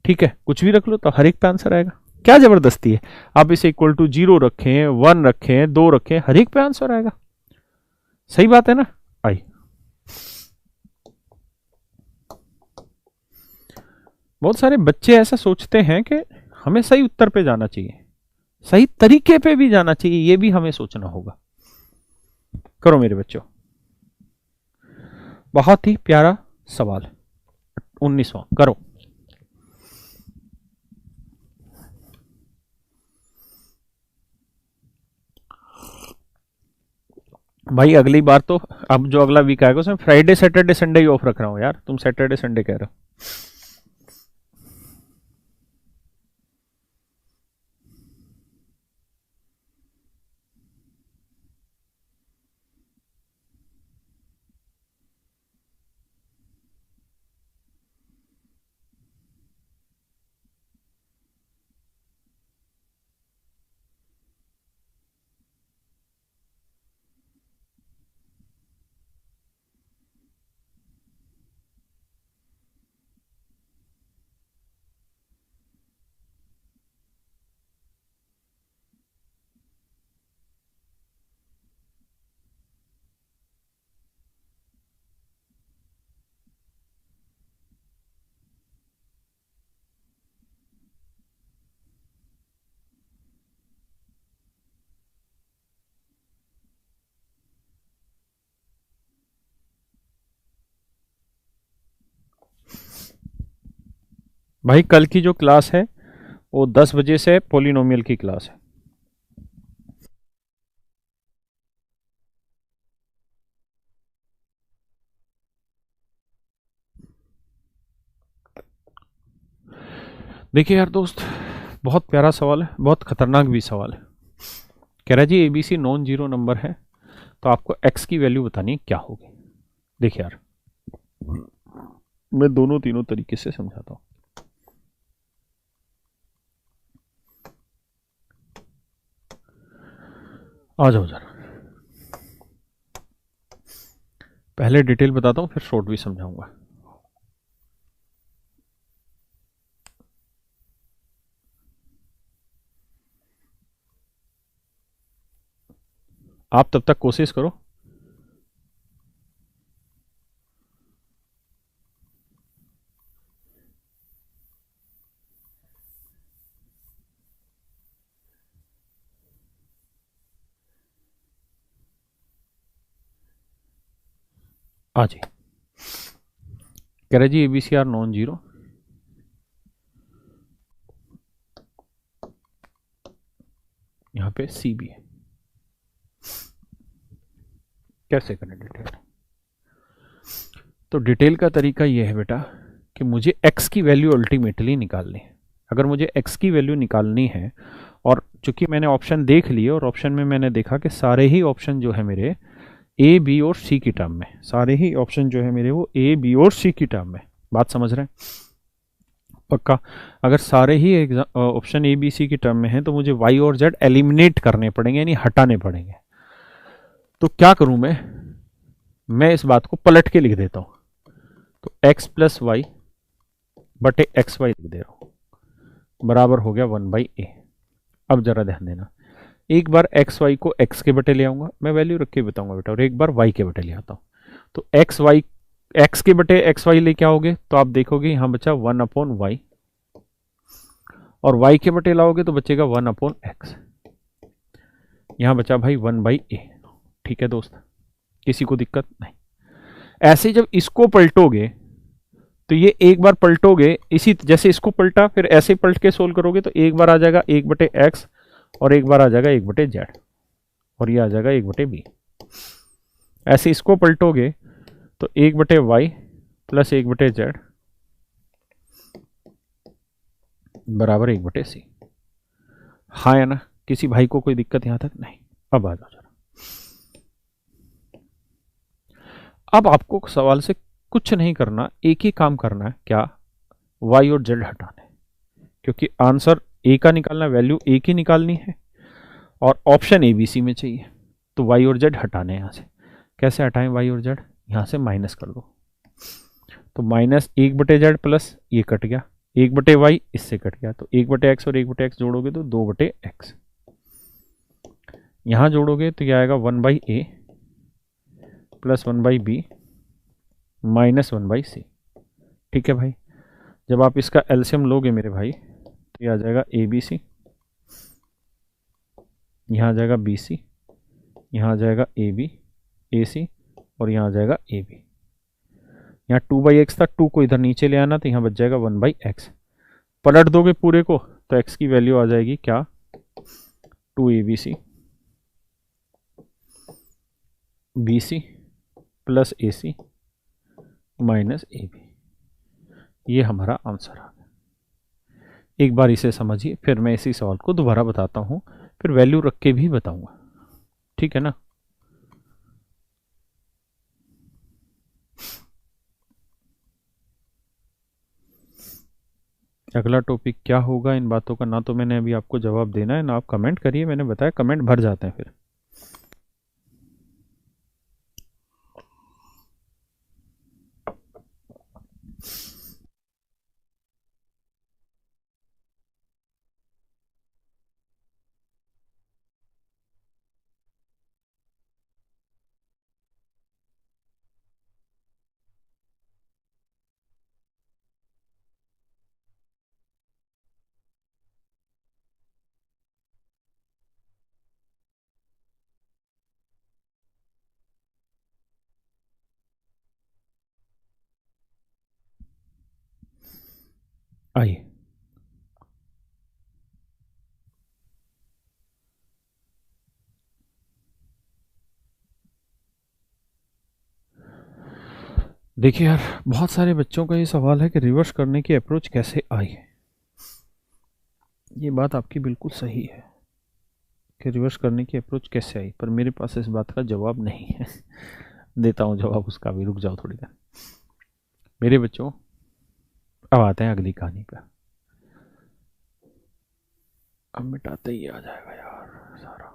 ठीक है, कुछ भी रख लो तो हर एक पे आंसर आएगा। क्या जबरदस्ती है? आप इसे इक्वल टू 0 रखें, 1 रखें, 2 रखें, हर एक पे आंसर आएगा। सही बात है ना? आई बहुत सारे बच्चे ऐसा सोचते हैं कि हमें सही उत्तर पे जाना चाहिए, सही तरीके पे भी जाना चाहिए, ये भी हमें सोचना होगा। करो मेरे बच्चों, बहुत ही प्यारा सवाल 19वां, करो। भाई अगली बार तो, अब जो अगला वीक आएगा उसमें Friday Saturday Sunday he of रख रहा हूं यार, तुम सैटरडे संडे कह रहे हो। भाई कल की जो क्लास है वो 10 बजे से पोलिनोमियल की क्लास है। देखिए यार दोस्त, बहुत प्यारा सवाल है, बहुत खतरनाक भी सवाल है। कह रहा है जी एबीसी नॉन जीरो नंबर है तो आपको एक्स की वैल्यू बतानी है क्या होगी। देखिए यार, मैं दोनों तीनों तरीके से समझाता हूं। आ जाओ जरा, पहले डिटेल बताता हूं फिर शॉर्ट भी समझाऊंगा। आप तब तक कोशिश करो। आ जी, कह रहे जी एबीसी आर नॉन जीरो, यहां पे सी भी है। कैसे करें डिटेल? तो डिटेल का तरीका यह है बेटा कि मुझे x की वैल्यू अल्टीमेटली निकालनी है। अगर मुझे x की वैल्यू निकालनी है, और चूंकि मैंने ऑप्शन देख लिए और ऑप्शन में मैंने देखा कि सारे ही ऑप्शन जो है मेरे ए बी और सी की टर्म में, सारे ही ऑप्शन जो है मेरे वो ए बी और सी की टर्म में, बात समझ रहे हैं? पक्का? अगर सारे ही ऑप्शन ए बी सी की टर्म में है तो मुझे वाई और जेड एलिमिनेट करने पड़ेंगे, यानी हटाने पड़ेंगे। तो क्या करूं मैं इस बात को पलट के लिख देता हूं। तो x प्लस वाई बटे एक्स वाई लिख दे रहा हूं, बराबर हो गया 1/a। अब जरा ध्यान देना, एक बार एक्स वाई को एक्स के बटे ले आऊंगा, मैं वैल्यू रख के बताऊंगा बेटा, और एक बार वाई के बटे ले आता हूं। तो एक्स वाई, एक्स के बटे एक्स वाई लेके आओगे तो आप देखोगे यहां बचा 1/y, और y के बटे लाओगे तो बचेगा 1/x। यहां बचा भाई 1/a। ठीक है दोस्त, किसी को दिक्कत नहीं? ऐसे जब इसको पलटोगे तो ये एक बार पलटोगे, इसी जैसे इसको पलटा फिर ऐसे पलट के सोल्व करोगे तो एक बार आ जाएगा 1/x, और एक बार आ जाएगा 1/z, और ये आ जाएगा 1/b। ऐसे इसको पलटोगे तो 1/y प्लस 1/z बराबर 1/c। हाँ या ना? किसी भाई को कोई दिक्कत यहां तक? नहीं। अब आ जाओ जरा, अब आपको सवाल से कुछ नहीं करना, एक ही काम करना है, क्या? y और z हटाने, क्योंकि आंसर a का निकालना, वैल्यू a की निकालनी है, और ऑप्शन ए बी सी में चाहिए, तो y और z हटाने यहाँ से। कैसे हटाएं y और z? यहाँ से माइनस कर दो, तो माइनस 1/z प्लस ये कट गया, 1/y इससे कट गया, तो 1/x और 1/x जोड़ोगे तो 2/x, यहाँ जोड़ोगे तो यह आएगा 1/a plus 1/b minus 1/c। ठीक है भाई, जब आप इसका एलसीएम लोगे मेरे भाई तो ये आ जाएगा ए बी सी, यहाँ आ जाएगा बी सी, यहाँ आ जाएगा ए बी ए सी, और यहाँ आ जाएगा ए बी। यहाँ 2/x था, 2 को इधर नीचे ले आना तो यहाँ बच जाएगा 1/x। पलट दोगे पूरे को तो x की वैल्यू आ जाएगी क्या, 2abc bc plus ac minus ab। ये हमारा आंसर आ गया। एक बार इसे समझिए, फिर मैं इसी सवाल को दोबारा बताता हूँ, फिर वैल्यू रख के भी बताऊंगा, ठीक है ना। अगला टॉपिक क्या होगा, इन बातों का ना तो मैंने अभी आपको जवाब देना है ना आप कमेंट करिए, मैंने बताया कमेंट भर जाते हैं फिर। आइए देखिए यार, बहुत सारे बच्चों का ये सवाल है कि रिवर्स करने की अप्रोच कैसे आई है। ये बात आपकी बिल्कुल सही है कि रिवर्स करने की अप्रोच कैसे आई, पर मेरे पास इस बात का जवाब नहीं है। देता हूँ जवाब उसका भी, रुक जाओ थोड़ी देर। मेरे बच्चों, अब आते हैं अगली कहानी पर। अब मिटाते ही आ जाएगा यार सारा।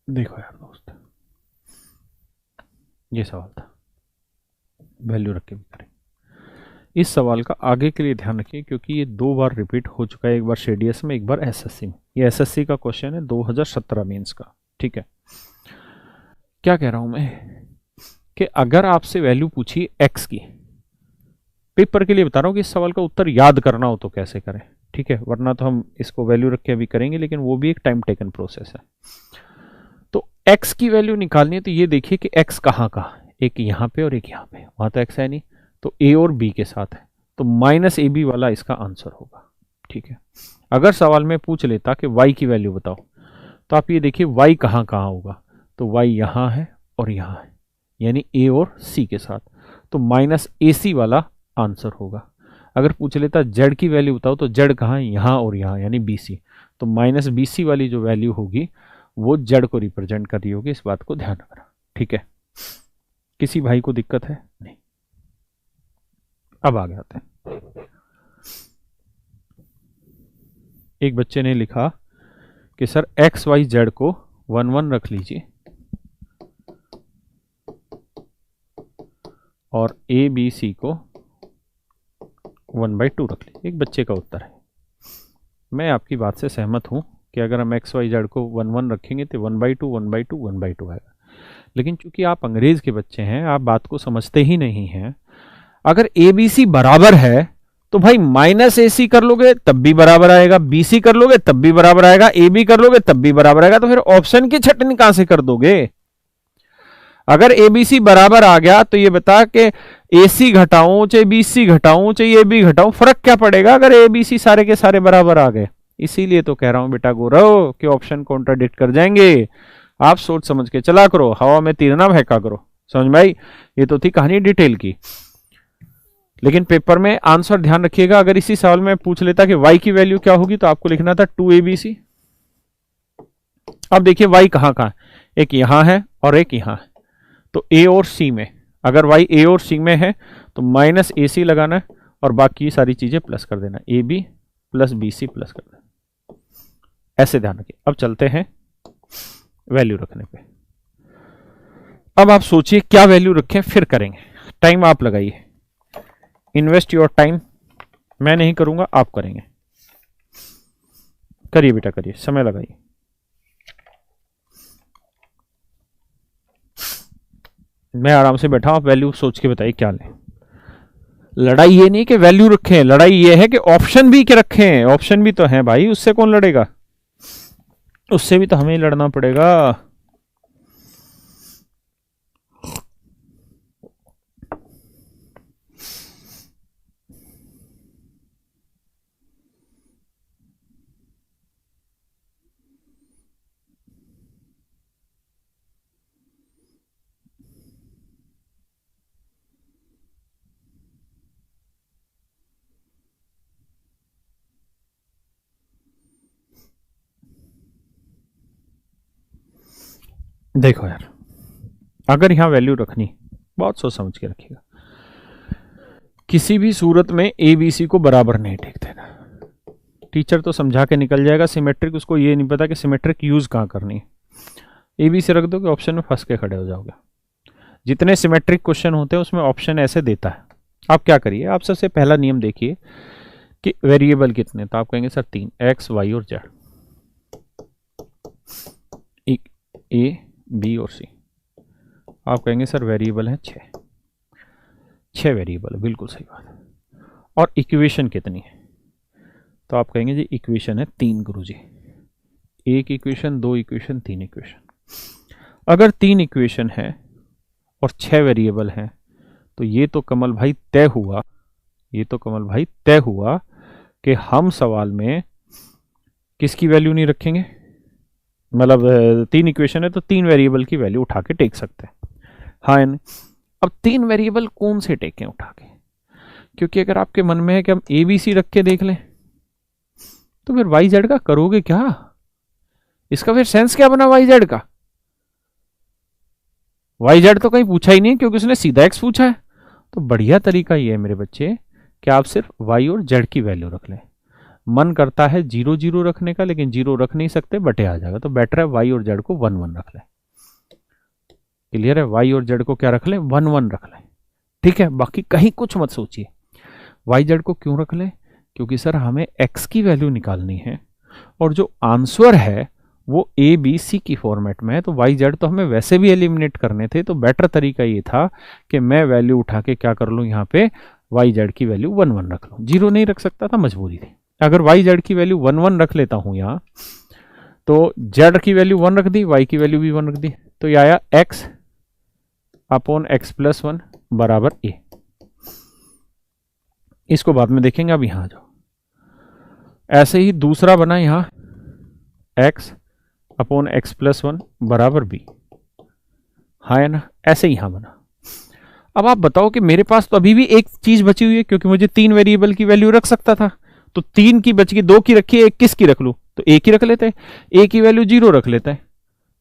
देखो यार दोस्त, ये सवाल था, वैल्यू रख के भी करें। इस सवाल का आगे के लिए ध्यान रखिए क्योंकि ये 2 बार रिपीट हो चुका है, एक बार शेडियस में, एक बार एसएससी में। ये एसएससी का क्वेश्चन है 2017 मीन्स का, ठीक है। क्या कह रहा हूं मैं कि अगर आपसे वैल्यू पूछी एक्स की, पेपर के लिए बता रहा हूं कि इस सवाल का उत्तर याद करना हो तो कैसे करें, ठीक है, वरना तो हम इसको वैल्यू रख के अभी करेंगे, लेकिन वो भी एक टाइम टेकन प्रोसेस है। तो x की वैल्यू निकालनी है तो ये देखिए कि x कहाँ का, एक यहाँ पे और एक यहाँ पे, वहां तो x है नहीं, तो a और b के साथ है, तो माइनस ए बी वाला इसका आंसर होगा, ठीक है। अगर सवाल में पूछ लेता कि y की वैल्यू बताओ, तो आप ये देखिए y कहाँ कहाँ होगा, तो y यहाँ है और यहाँ है, यानी a और c के साथ, तो माइनस ए सी वाला आंसर होगा। अगर पूछ लेता z की वैल्यू बताओ, तो z कहाँ है, यहाँ और यहाँ, यानी बी सी, तो माइनस बी सी वाली जो वैल्यू होगी वो z को रिप्रेजेंट कर रही होगी, इस बात को ध्यान रखना, ठीक है। किसी भाई को दिक्कत है? नहीं। अब आगे आते हैं। एक बच्चे ने लिखा कि सर एक्स वाई जेड को 1 1 रख लीजिए और ए बी सी को 1/2 रख लीजिए। एक बच्चे का उत्तर है। मैं आपकी बात से सहमत हूं कि अगर हम एक्स वाई जेड को 1 1 रखेंगे तो 1/2 1/2 1/2 आएगा, लेकिन चूंकि आप अंग्रेज के बच्चे हैं, आप बात को समझते ही नहीं हैं। अगर ए बी सी बराबर है तो भाई माइनस ए सी कर लोगे तब भी बराबर आएगा, बी सी कर लोगे तब भी बराबर आएगा, ए बी कर लोगे तब भी बराबर आएगा, तो फिर ऑप्शन की छटनी कहां से कर दोगे? अगर ए बी सी बराबर आ गया तो ये बता के ए सी घटाऊं चाहे बी सी घटाऊं चाहे ए बी घटाऊं, फर्क क्या पड़ेगा अगर ए बी सी सारे के सारे बराबर आ गए? इसीलिए तो कह रहा हूं बेटा गौरव कि ऑप्शन कॉन्ट्राडिक्ट कर जाएंगे। आप सोच समझ के चला करो, हवा में तीर ना फेंका करो, समझ में आई? ये तो थी कहानी डिटेल की, लेकिन पेपर में आंसर ध्यान रखिएगा। अगर इसी सवाल में पूछ लेता कि y की वैल्यू क्या होगी, तो आपको लिखना था 2abc। अब देखिए y कहां कहां है, एक यहां है और एक यहां है, तो a और c में, अगर y a और c में है तो माइनस ए सी लगाना है और बाकी सारी चीजें प्लस कर देना, A B plus B C plus कर देना, ऐसे ध्यान रखिए। अब चलते हैं वैल्यू रखने पे। अब आप सोचिए क्या वैल्यू रखें, फिर करेंगे। टाइम आप लगाइए, इन्वेस्ट योर टाइम। मैं नहीं करूंगा, आप करेंगे। करिए बेटा करिए, समय लगाइए। मैं आराम से बैठा हूं, आप वैल्यू सोच के बताइए क्या लें। लड़ाई ये नहीं कि वैल्यू रखें, लड़ाई ये है कि ऑप्शन भी के रखें। ऑप्शन भी तो है भाई, उससे कौन लड़ेगा, उससे भी तो हमें ही लड़ना पड़ेगा। देखो यार, अगर यहां वैल्यू रखनी, बहुत सोच समझ के रखिएगा, किसी भी सूरत में ए बी सी को बराबर नहीं टिक देना। टीचर तो समझा के निकल जाएगा सिमेट्रिक, उसको ये नहीं पता कि सिमेट्रिक यूज कहां करनी है। ए बी सी रख दो कि ऑप्शन में फंस के खड़े हो जाओगे। जितने सिमेट्रिक क्वेश्चन होते हैं उसमें ऑप्शन ऐसे देता है। आप क्या करिए, आप सबसे पहला नियम देखिए कि वेरिएबल कितने, तो आप कहेंगे सर 3, एक्स वाई और जेड, ए बी और सी। आप कहेंगे सर वेरिएबल है 6 वेरिएबल, बिल्कुल सही बात है। और इक्वेशन कितनी है, तो आप कहेंगे जी इक्वेशन है 3 गुरुजी। एक इक्वेशन, 2 इक्वेशन, 3 इक्वेशन। अगर 3 इक्वेशन है और 6 वेरिएबल हैं, तो ये तो कमल भाई तय हुआ, ये तो कमल भाई तय हुआ कि हम सवाल में किसकी वैल्यू नहीं रखेंगे। मतलब 3 इक्वेशन है तो 3 वेरिएबल की वैल्यू उठा के टेक सकते हैं, हाँ या नहीं। अब 3 वेरिएबल कौन से टेकें उठा के, क्योंकि अगर आपके मन में है कि हम ए बी सी रख के देख लें, तो फिर वाई जेड का करोगे क्या, इसका फिर सेंस क्या बना वाई जेड का। वाई जेड तो कहीं पूछा ही नहीं, क्योंकि उसने सीधा एक्स पूछा है। तो बढ़िया तरीका ये है मेरे बच्चे कि आप सिर्फ वाई और जेड की वैल्यू रख लें। मन करता है 0 0 रखने का, लेकिन 0 रख नहीं सकते, बटे आ जाएगा, तो बेटर है वाई और जेड को 1 1 रख लें। क्लियर है, वाई और जेड को क्या रख लें, 1 1 रख लें। ठीक है, बाकी कहीं कुछ मत सोचिए। वाई जेड को क्यों रख लें, क्योंकि सर हमें एक्स की वैल्यू निकालनी है, और जो आंसर है वो ए बी सी की फॉर्मेट में है, तो वाई जेड तो हमें वैसे भी एलिमिनेट करने थे। तो बेटर तरीका ये था कि मैं वैल्यू उठा के क्या कर लूँ, यहाँ पे वाई जेड की वैल्यू 1 1 रख लूँ। 0 नहीं रख सकता था, मजबूरी थी। अगर वाई जेड की वैल्यू 1 1 रख लेता हूँ यहाँ, तो जेड की वैल्यू 1 रख दी, वाई की वैल्यू भी 1 रख दी, तो ये आया एक्स अपॉन एक्स प्लस 1 बराबर ए। इसको बाद में देखेंगे, अब यहां जाओ। ऐसे ही दूसरा बना यहां एक्स अपॉन एक्स प्लस 1 बराबर बी, हाँ है ना। ऐसे ही यहां बना। अब आप बताओ कि मेरे पास तो अभी भी एक चीज बची हुई है, क्योंकि मुझे 3 वेरिएबल की वैल्यू रख सकता था। तो 3 की बच गई, 2 की रखी है, 1 किसकी रख लू, तो एक ही रख लेते हैं। ए की वैल्यू 0 रख लेते हैं,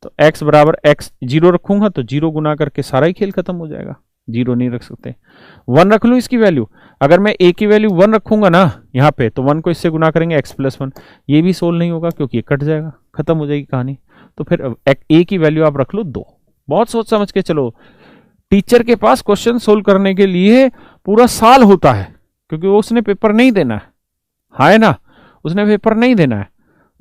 तो x बराबर x 0 रखूंगा तो 0 गुना करके सारा ही खेल खत्म हो जाएगा। 0 नहीं रख सकते, 1 रख लूं इसकी वैल्यू। अगर मैं a की वैल्यू 1 रखूंगा ना यहाँ पे, तो 1 को इससे गुना करेंगे x प्लस 1, ये भी सोल्व नहीं होगा क्योंकि ये कट जाएगा, खत्म हो जाएगी कहानी। तो फिर a की वैल्यू आप रख लो 2। बहुत सोच समझ के चलो। टीचर के पास क्वेश्चन सोल्व करने के लिए पूरा साल होता है, क्योंकि वो उसने पेपर नहीं देना है, हाँ है ना, उसने पेपर नहीं देना है,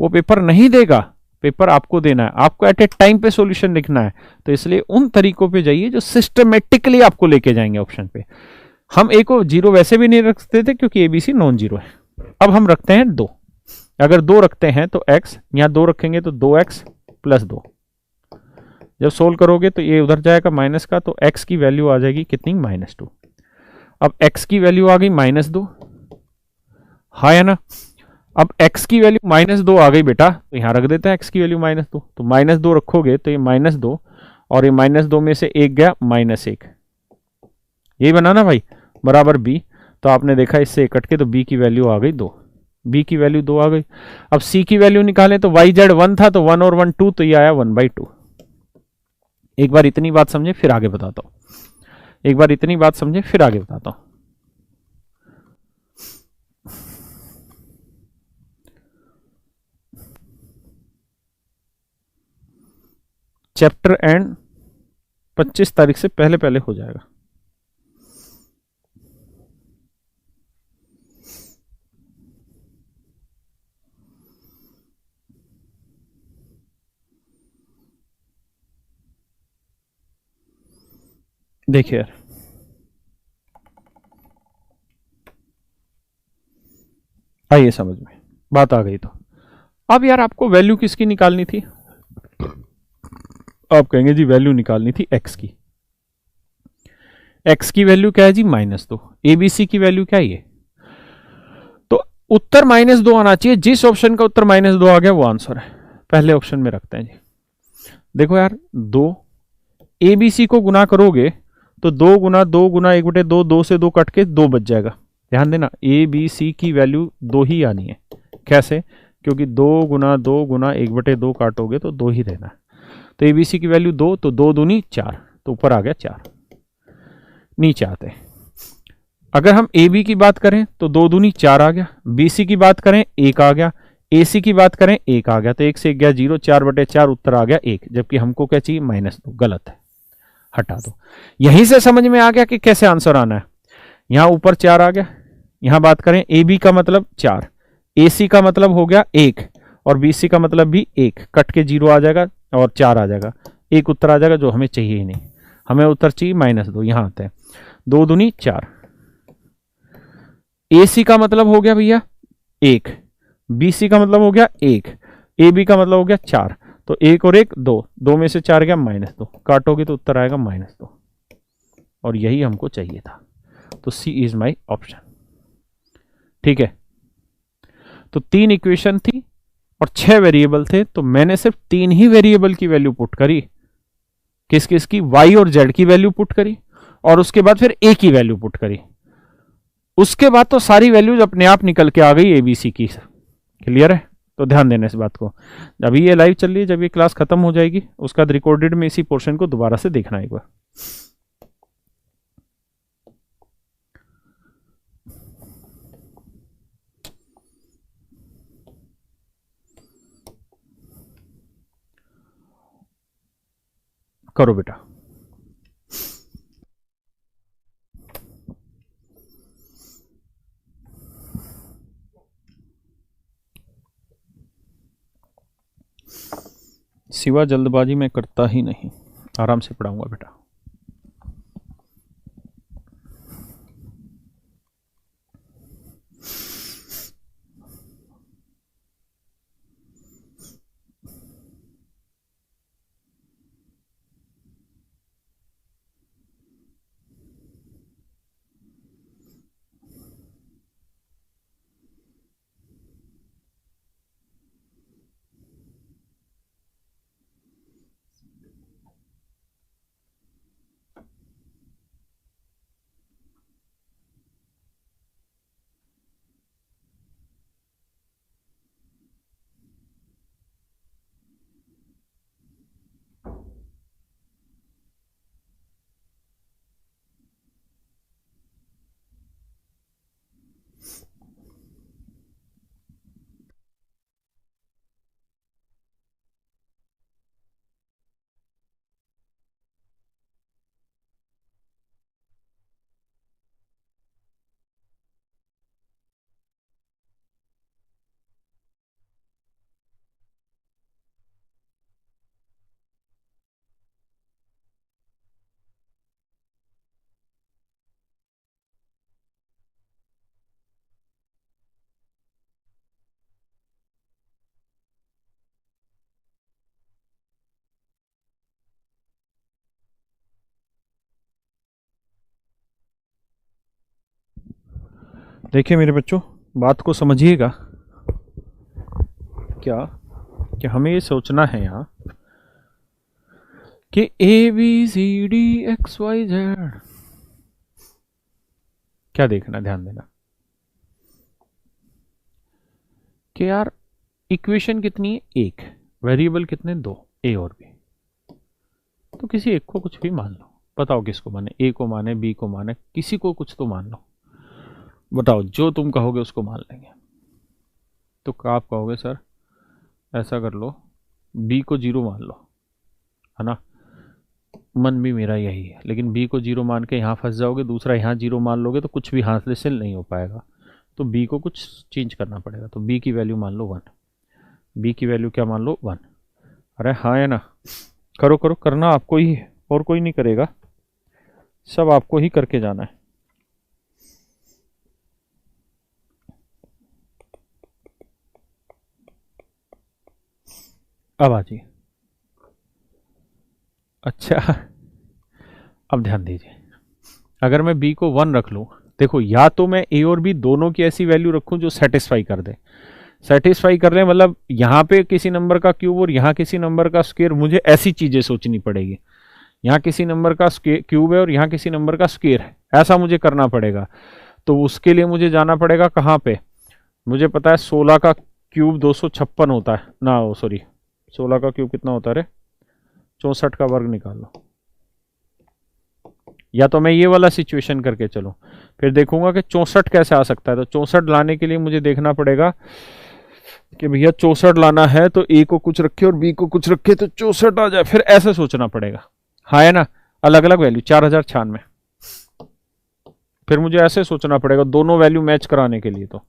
वो पेपर नहीं देगा, पेपर आपको देना है, आपको एट ए टाइम पे सॉल्यूशन लिखना है। तो इसलिए उन तरीकों पे जाइए जो सिस्टमेटिकली आपको लेके जाएंगे ऑप्शन पे। हम ए को 0 वैसे भी नहीं रखते थे क्योंकि एबीसी नॉन जीरो है। अब हम रखते हैं 2। अगर 2 रखते हैं तो x, यहां 2 रखेंगे तो 2x प्लस 2। जब सोल्व करोगे तो ये उधर जाएगा माइनस का, तो x की वैल्यू आ जाएगी कितनी, -2। अब x की वैल्यू आ गई -2, हाँ या ना। अब x की वैल्यू -2 आ गई बेटा, तो यहां रख देते हैं x की वैल्यू -2। तो -2 रखोगे तो ये -2, और ये -2 में से 1 गया -1, यही बना ना भाई, बराबर b। तो आपने देखा इससे कट के, तो b की वैल्यू आ गई 2, b की वैल्यू 2 आ गई। अब c की वैल्यू निकालें तो y z 1 था, तो 1 और 1 2, तो ये आया 1/2। एक बार इतनी बात समझे फिर आगे बताता हूं, एक बार इतनी बात समझे फिर आगे बताता हूं। चैप्टर एंड 25 तारीख से पहले पहले हो जाएगा। देखिए यार, आइए समझ में बात आ गई। तो अब यार आपको वैल्यू किसकी निकालनी थी? आप कहेंगे जी वैल्यू निकालनी थी एक्स की। एक्स की वैल्यू क्या है जी? -2। एबीसी की वैल्यू क्या है ये? तो उत्तर -2 आना चाहिए। जिस ऑप्शन का उत्तर -2 आ गया वो आंसर है। पहले ऑप्शन में रखते हैं जी। देखो यार, दो एबीसी को गुना करोगे तो 2 गुना 1/2, 2 से 2 कट के 2 बच जाएगा। ध्यान देना, ए बी सी की वैल्यू 2 ही आनी है। कैसे? क्योंकि 2 गुना 1/2 काटोगे तो 2 ही रहना है। तो एबीसी की वैल्यू 2, तो 2 दूनी 4, तो ऊपर आ गया 4। नीचे आते हैं। अगर हम ए बी की बात करें तो 2 दूनी 4 आ गया। बीसी की बात करें 1 आ गया। एसी की बात करें 1 आ गया। तो 1 से 1 गया 0, 4/4 उत्तर आ गया 1। जबकि हमको क्या चाहिए? -2। गलत है, हटा दो। यहीं से समझ में आ गया कि कैसे आंसर आना है। यहां ऊपर 4 आ गया। यहां बात करें ए बी का मतलब 4, ए सी का मतलब हो गया 1, और बी सी का मतलब भी 1। कट के 0 आ जाएगा और 4 आ जाएगा। 1 उत्तर आ जाएगा, जो हमें चाहिए ही नहीं। हमें उत्तर चाहिए -2। यहां आते हैं। 2 दूनी 4। ए सी का मतलब हो गया भैया 1, बी सी का मतलब हो गया 1, ए बी का मतलब हो गया 4। तो 1 और 1 2, 2 में से 4 गया -2। काटोगे तो उत्तर आएगा -2, और यही हमको चाहिए था। तो सी इज माई ऑप्शन। ठीक है, तो 3 इक्वेशन थी और 6 वेरिएबल थे, तो मैंने सिर्फ 3 ही वेरिएबल की वैल्यू पुट करी। किस किस की? वाई और जेड की वैल्यू पुट करी, और उसके बाद फिर ए की वैल्यू पुट करी। उसके बाद तो सारी वैल्यूज अपने आप निकल के आ गई एबीसी की। क्लियर है? तो ध्यान देना इस बात को। अभी ये लाइव चल रही है, जब ये क्लास खत्म हो जाएगी उसका रिकॉर्डेड में इसी पोर्शन को दोबारा से देखना एक बार। करो बेटा। सिवा जल्दबाजी में करता ही नहीं, आराम से पढ़ाऊंगा बेटा। देखिए मेरे बच्चों, बात को समझिएगा। क्या कि हमें ये सोचना है यहाँ कि A B C D X Y Z, क्या देखना, ध्यान देना कि यार इक्वेशन कितनी है? एक। वेरिएबल कितने? 2, ए और बी। तो किसी एक को कुछ भी मान लो। बताओ किसको माने? ए को माने, बी को माने, किसी को कुछ तो मान लो। बताओ, जो तुम कहोगे उसको मान लेंगे। तो आप कहोगे सर ऐसा कर लो, बी को 0 मान लो, है ना? मन भी मेरा यही है, लेकिन बी को 0 मान के यहाँ फंस जाओगे, दूसरा यहाँ 0 मान लोगे तो कुछ भी हासिल नहीं हो पाएगा। तो बी को कुछ चेंज करना पड़ेगा। तो बी की वैल्यू मान लो 1। बी की वैल्यू क्या मान लो? 1। अरे हाँ है ना? करो करो, करना आपको ही है और कोई नहीं करेगा। सब आपको ही करके जाना है। अब आ जाइए। अच्छा, अब ध्यान दीजिए, अगर मैं b को 1 रख लूं, देखो या तो मैं a और b दोनों की ऐसी वैल्यू रखूं जो सेटिस्फाई कर दे। सेटिस्फाई कर रहे हैं मतलब यहां पे किसी नंबर का क्यूब और यहां किसी नंबर का स्क्वायर, मुझे ऐसी चीजें सोचनी पड़ेगी। यहाँ किसी नंबर का क्यूब है और यहाँ किसी नंबर का स्क्वायर है, ऐसा मुझे करना पड़ेगा। तो उसके लिए मुझे जाना पड़ेगा कहाँ पे, मुझे पता है 16 का क्यूब 256 होता है ना, सॉरी 16 का क्यूब कितना होता है रे, 64 का वर्ग निकाल लो। या तो मैं ये वाला सिचुएशन करके चलूं, फिर देखूंगा कि 64 कैसे आ सकता है। तो 64 लाने के लिए मुझे देखना पड़ेगा कि भैया 64 लाना है तो ए को कुछ रखे और बी को कुछ रखे तो 64 आ जाए, फिर ऐसे सोचना पड़ेगा। हाँ है ना, अलग अलग वैल्यू 4096, फिर मुझे ऐसे सोचना पड़ेगा दोनों वैल्यू मैच कराने के लिए। तो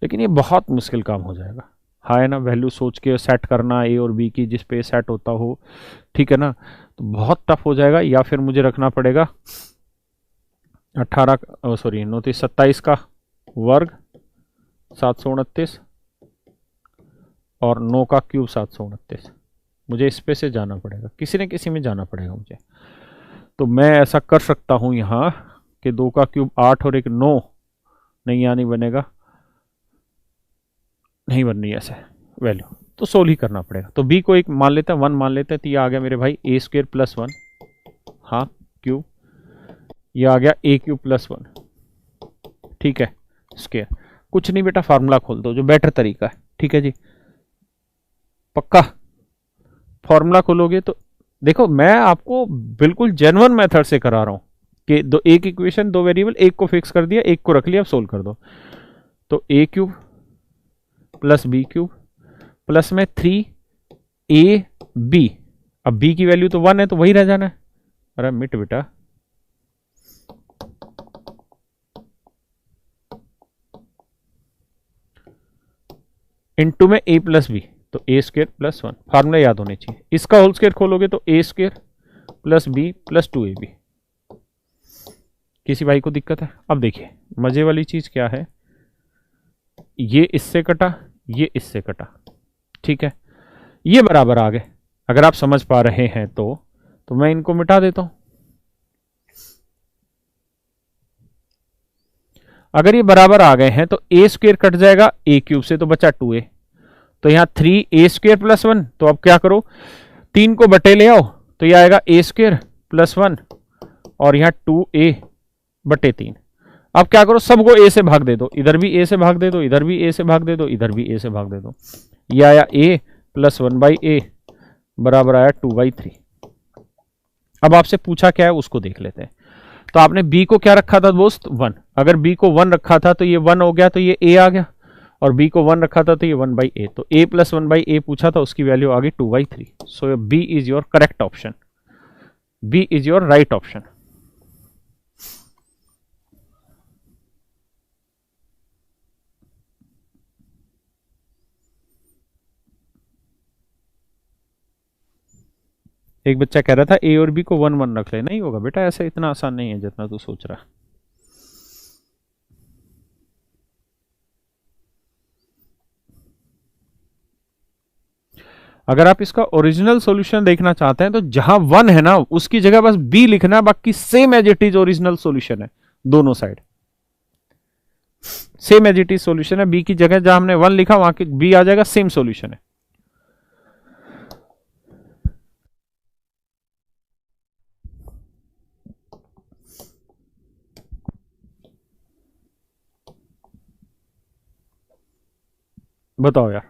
लेकिन ये बहुत मुश्किल काम हो जाएगा। हाँ है ना, वैल्यू सोच के सेट करना ए और बी की जिस पे सेट होता हो, ठीक है ना, तो बहुत टफ हो जाएगा। या फिर मुझे रखना पड़ेगा 18 सॉरी 29 27 का वर्ग 729 और 9 का क्यूब 729। मुझे इस पे से जाना पड़ेगा, किसी न किसी में जाना पड़ेगा मुझे। तो मैं ऐसा कर सकता हूं यहां कि 2 का क्यूब 8 और एक 9, नहीं यहाँ नहीं बनेगा, नहीं बन रही ऐसे वैल्यू, तो सोल्व ही करना पड़ेगा। तो बी को एक मान लेते हैं 1 मान लेते हैं, तो ये आ गया मेरे भाई ए स्क्र प्लस 1, हाँ क्यूब, ये आ गया ए क्यूब प्लस 1, ठीक है स्क्र। कुछ नहीं बेटा, फार्मूला खोल दो जो बेटर तरीका है, ठीक है जी, पक्का फॉर्मूला खोलोगे तो देखो मैं आपको बिल्कुल जेन्युइन मेथड से करा रहा हूं कि दो एक इक्वेशन दो वेरिएबल, एक को फिक्स कर दिया एक को रख लिया, अब सोल्व कर दो। तो A cube plus B cube plus में 3 ए बी, अब बी की वैल्यू तो 1 है तो वही रह जाना है। अरे मिट बेटा, इनटू में ए प्लस बी, तो ए स्क्र प्लस 1, फार्मूला याद होने चाहिए। इसका होल स्क्र खोलोगे तो A square plus B plus 2ab। किसी भाई को दिक्कत है? अब देखिए मजे वाली चीज क्या है, ये इससे कटा ये इससे कटा, ठीक है, ये बराबर आ गए। अगर आप समझ पा रहे हैं तो मैं इनको मिटा देता हूं। अगर ये बराबर आ गए हैं तो ए स्क्र कट जाएगा ए क्यूब से, तो बचा 2a। तो यहां 3a स्क्र प्लस 1, तो अब क्या करो 3 को बटे ले आओ, तो ये आएगा ए स्क्र प्लस 1 और यहां 2a बटे 3। अब क्या करो सबको ए से भाग दे दो, इधर भी ए से भाग दे दो, इधर भी ए से भाग दे दो, इधर भी ए से भाग दे दो। ये आया a प्लस 1/a बराबर आया 2/3। अब आपसे पूछा क्या है उसको देख लेते हैं। तो आपने b को क्या रखा था दोस्त 1, अगर b को 1 रखा था तो ये 1 हो गया, तो ये a आ गया, और b को 1 रखा था तो ये 1/a, तो a प्लस 1/a पूछा था, उसकी वैल्यू आ गई 2/3। सो b is your correct option, b is your right option. एक बच्चा कह रहा था ए और बी को 1 1 रख ले, नहीं होगा बेटा ऐसा, इतना आसान नहीं है जितना तू सोच रहा है। अगर आप इसका ओरिजिनल सॉल्यूशन देखना चाहते हैं तो जहां 1 है ना उसकी जगह बस b लिखना है, बाकी same as it is original solution है, दोनों side same as it is solution है। b की जगह जहां हमने 1 लिखा वहां की b आ जाएगा, सेम सॉल्यूशन है। बताओ यार,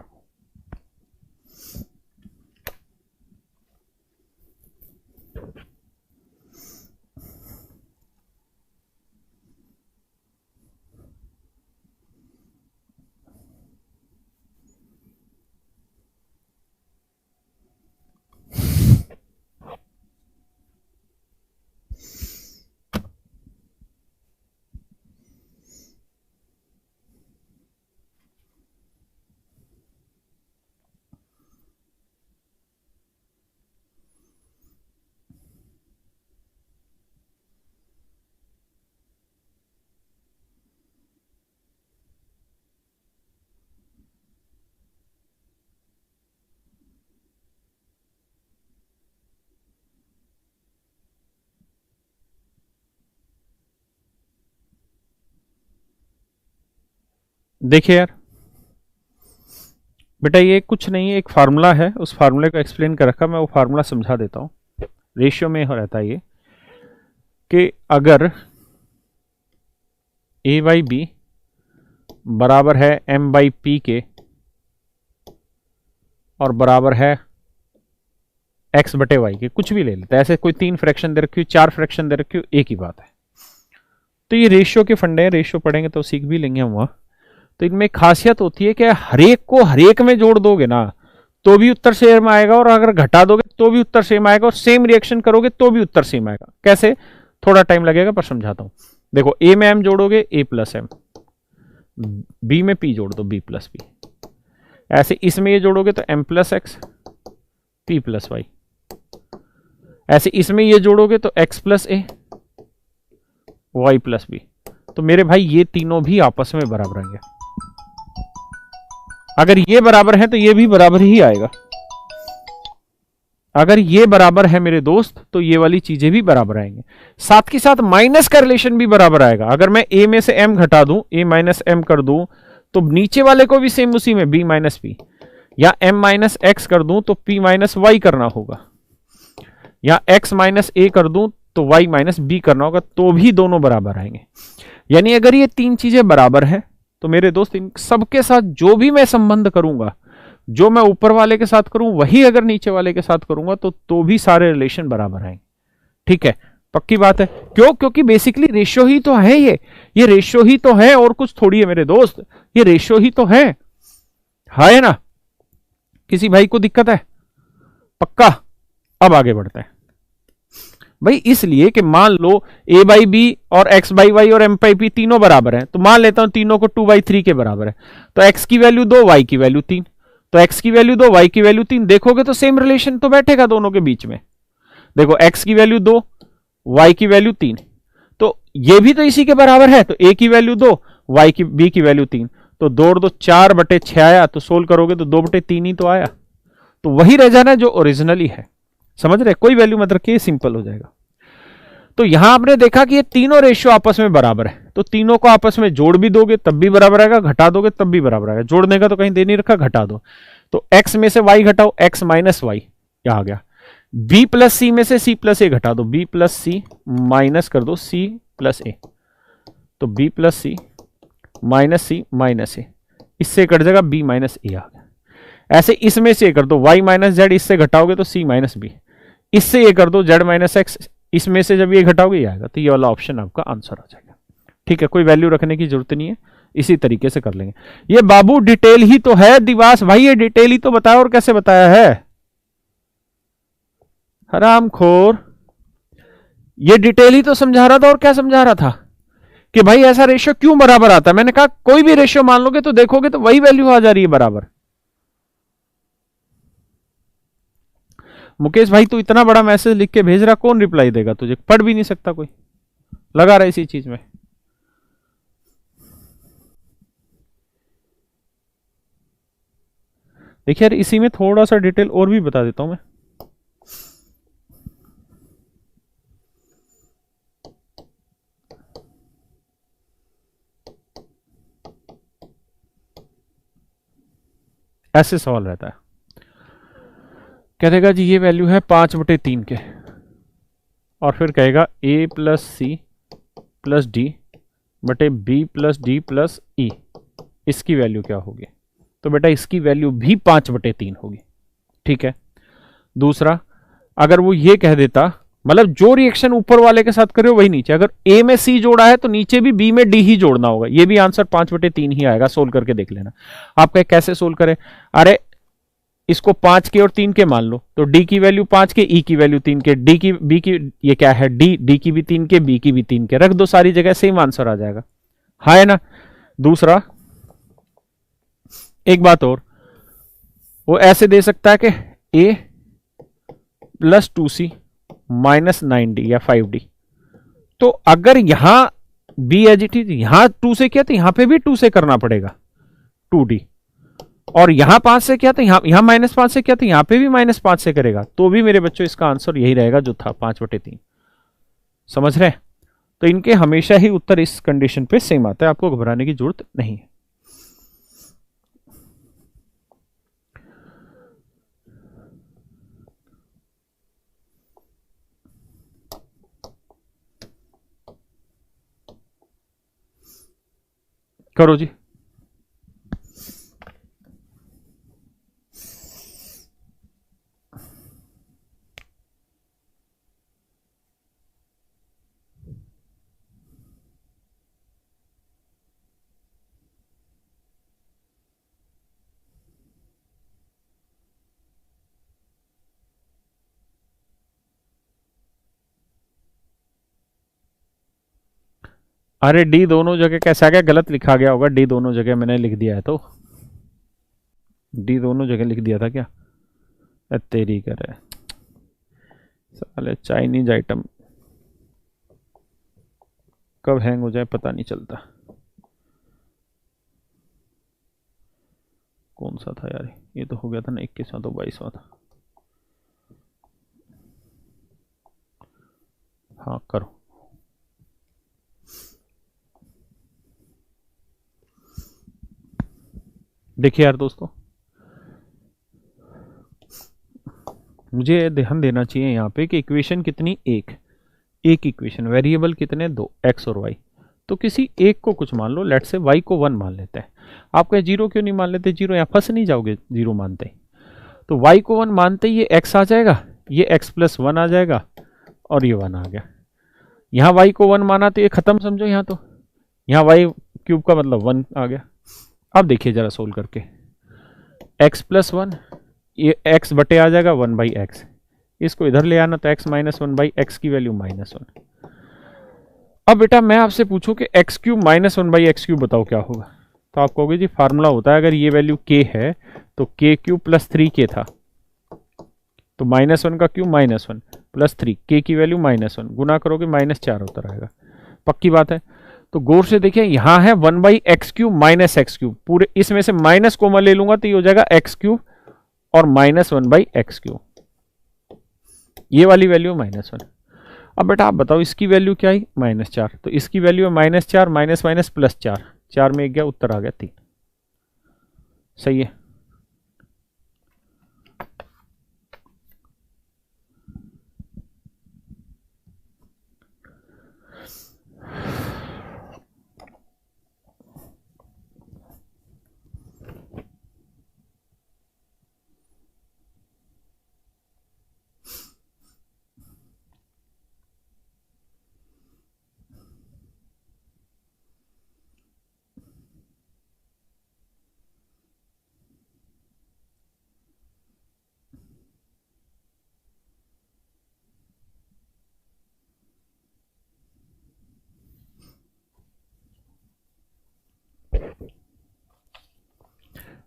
देखिए यार बेटा, ये कुछ नहीं है, एक फार्मूला है, उस फार्मूले को एक्सप्लेन कर रखा, मैं वो फार्मूला समझा देता हूं। रेशियो में हो रहता है ये कि अगर ए बाई बी बराबर है एम बाई पी के और बराबर है एक्स बटे वाई के, कुछ भी ले लेते हैं, ऐसे कोई 3 फ्रैक्शन दे रखी हो, 4 फ्रैक्शन दे रखी हो, एक ही बात है। तो ये रेशियो के फंडे हैं, रेशियो पढ़ेंगे तो सीख भी लेंगे हम वहां। तो इनमें खासियत होती है कि हरेक को हरेक में जोड़ दोगे ना तो भी उत्तर सेम आएगा, और अगर घटा दोगे तो भी उत्तर सेम आएगा, और सेम रिएक्शन करोगे तो भी उत्तर सेम आएगा। कैसे? थोड़ा टाइम लगेगा पर समझाता हूं। देखो, ए में एम जोड़ोगे ए प्लस एम, बी में पी जोड़ दो बी प्लस पी, ऐसे इसमें ये जोड़ोगे तो M plus X P plus Y, ऐसे इसमें ये जोड़ोगे तो X plus A Y plus B. तो मेरे भाई ये तीनों भी आपस में बराबर आएंगे। अगर ये बराबर है तो ये भी बराबर ही आएगा। अगर ये बराबर है मेरे दोस्त तो ये वाली चीजें भी बराबर आएंगे, साथ के साथ माइनस का रिलेशन भी बराबर आएगा। अगर मैं ए में से एम घटा दूं, ए माइनस एम कर दूं, तो नीचे वाले को भी सेम उसी में बी माइनस पी, या एम माइनस एक्स कर दूं तो पी माइनस वाई करना होगा, या एक्स माइनस ए कर दूं तो वाई माइनस बी करना होगा, तो भी दोनों बराबर आएंगे। यानी अगर ये 3 चीजें बराबर है तो मेरे दोस्त इन सबके साथ जो भी मैं संबंध करूंगा, जो मैं ऊपर वाले के साथ करूं वही अगर नीचे वाले के साथ करूंगा तो भी सारे रिलेशन बराबर आएंगे। ठीक है, पक्की बात है। क्यों? क्योंकि बेसिकली रेशियो ही तो है, ये रेशियो ही तो है, और कुछ थोड़ी है मेरे दोस्त, ये रेशियो ही तो है ना। किसी भाई को दिक्कत है? पक्का? अब आगे बढ़ते हैं भाई। इसलिए कि मान लो a बाई बी और x बाई वाई और m बाई पी तीनों बराबर हैं, तो मान लेता हूं तीनों को 2/3 के बराबर है, तो x की वैल्यू 2, y की वैल्यू 3, तो x की वैल्यू 2, y की वैल्यू 3, देखोगे तो सेम रिलेशन तो बैठेगा दोनों के बीच में। देखो, x की वैल्यू 2, y की वैल्यू 3, तो ये भी तो इसी के बराबर है, तो a की वैल्यू 2, b की वैल्यू 3, तो 2 और 2 4/6 आया, तो सोल्व करोगे तो 2/3 ही तो आया, तो वही रह जाना जो ओरिजिनली है। समझ रहे? कोई वैल्यू मत रखिए, सिंपल हो जाएगा। तो यहां आपने देखा कि ये तीनों रेशियो आपस में बराबर है, तो तीनों को आपस में जोड़ भी दोगे तब भी बराबर आएगा, घटा दोगे तब भी बराबर आएगा। जोड़ने का तो कहीं दे नहीं रखा, घटा दो, तो x में से y घटाओ, x माइनस वाई, यह आ गया। b प्लस सी में से c प्लस ए घटा दो, b प्लस सी माइनस कर दो c प्लस ए, तो b प्लस सी माइनस ए, इससे कट जाएगा b माइनस ए आ गया। ऐसे इसमें से कर दो y माइनस जेड, इससे घटाओगे तो c माइनस बी, इससे ये कर दो z माइनस एक्स, इसमें से जब ये घटाओगे ये आएगा, तो ये वाला ऑप्शन आपका आंसर आ जाएगा। ठीक है, कोई वैल्यू रखने की जरूरत नहीं है, इसी तरीके से कर लेंगे। ये बाबू डिटेल ही तो है दिवास भाई, ये डिटेल ही तो बताया, और कैसे बताया है हरामखोर, ये डिटेल ही तो समझा रहा था। और क्या समझा रहा था कि भाई ऐसा रेशियो क्यों बराबर आता है। मैंने कहा कोई भी रेशियो मान लोगे तो देखोगे तो वही वैल्यू आ जा रही है बराबर। मुकेश भाई तू इतना बड़ा मैसेज लिख के भेज रहा, कौन रिप्लाई देगा तुझे? पढ़ भी नहीं सकता कोई, लगा रहा इसी चीज में। देखिए यार, इसी में थोड़ा सा डिटेल और भी बता देता हूं मैं। ऐसे सवाल रहता है, कह देगा जी ये वैल्यू है 5/3 के, और फिर कहेगा a plus C plus D बटे B plus D plus E, इसकी वैल्यू क्या होगी? तो बेटा इसकी वैल्यू भी 5/3 होगी। ठीक है। दूसरा, अगर वो ये कह देता, मतलब जो रिएक्शन ऊपर वाले के साथ करे वही नीचे, अगर a में c जोड़ा है तो नीचे भी b में d ही जोड़ना होगा, ये भी आंसर 5/3 ही आएगा। सोल्व करके देख लेना। आप कहे कैसे सोल्व करें? अरे इसको 5 के और 3 के मान लो, तो d की वैल्यू 5 के, e की वैल्यू 3 के, d की b की, ये क्या है d की भी 3 के, b की भी 3 के, रख दो सारी जगह, सेम आंसर आ जाएगा। हाँ है ना? दूसरा, एक बात और, वो ऐसे दे सकता है कि a plus 2c minus 9d या 5d, तो अगर यहां b एज इट इज, यहां 2 से किया तो यहां पे भी 2 से करना पड़ेगा 2d, और यहां 5 से किया तो यहां -5 से किया तो यहां पे भी -5 से करेगा, तो भी मेरे बच्चों इसका आंसर यही रहेगा जो था 5/3। समझ रहे? तो इनके हमेशा ही उत्तर इस कंडीशन पे सेम आता है, आपको घबराने की जरूरत नहीं है। करो जी। अरे डी दोनों जगह कैसा गया, गलत लिखा गया होगा। डी दोनों जगह मैंने लिख दिया है, तो डी दोनों जगह लिख दिया था क्या? तेरी करे साले चाइनीज आइटम कब हैंग हो जाए पता नहीं चलता। कौन सा था यार, ये तो हो गया था ना 21वां, तो 22वां था। हाँ करो। देखिए यार दोस्तों, मुझे ध्यान देना चाहिए यहाँ पे कि इक्वेशन कितनी, एक इक्वेशन, वेरिएबल कितने, दो, एक्स और वाई। तो किसी एक को कुछ मान लो, लेट से वाई को 1 मान लेते हैं। आप कहे जीरो क्यों नहीं मान लेते, जीरो यहाँ फंस नहीं जाओगे जीरो मानते ही? तो वाई को 1 मानते ही ये एक्स आ जाएगा, ये एक्स प्लस 1 आ जाएगा, और ये 1 आ गया। यहाँ वाई को 1 माना तो ये खत्म समझो, यहाँ तो यहाँ वाई क्यूब का मतलब 1 आ गया। अब देखिए जरा सोल्व करके, एक्स प्लस 1, ये एक्स बटे आ जाएगा 1/x, इसको इधर ले आना तो x माइनस 1/x की वैल्यू -1। अब बेटा मैं आपसे पूछूं कि x cube minus 1/x cube बताओ क्या होगा, तो आप कहोगे जी फार्मूला होता है, अगर ये वैल्यू k है तो k क्यूब प्लस 3k था, तो -1 का क्यूब -1 प्लस 3, k की वैल्यू -1 गुना करोगे -4 होता रहेगा। पक्की बात है। तो गौर से देखिए यहाँ है 1/x³ माइनस x³, पूरे इसमें से माइनस कॉमन ले लूंगा तो ये हो जाएगा x³ और -1/x³, ये वाली वैल्यू -1। अब बेटा आप बताओ इसकी वैल्यू क्या है, -4, तो इसकी वैल्यू है -4 माइनस माइनस प्लस 4, 4 में 1 गया, उत्तर आ गया 3। सही है।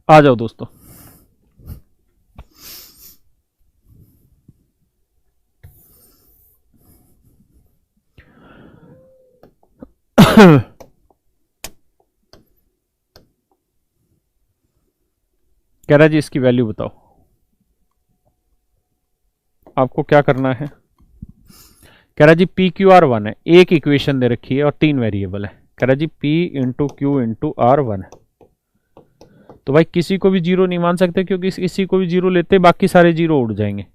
आ जाओ दोस्तों। कह रहा जी इसकी वैल्यू बताओ, आपको क्या करना है। कह रहा जी पी क्यू आर 1 है, एक इक्वेशन दे रखी है और 3 वेरिएबल है। कह रहा जी P into Q into R 1 है। तो भाई किसी को भी जीरो नहीं मान सकते, क्योंकि किसी को भी जीरो लेते बाकी सारे जीरो उड़ जाएंगे।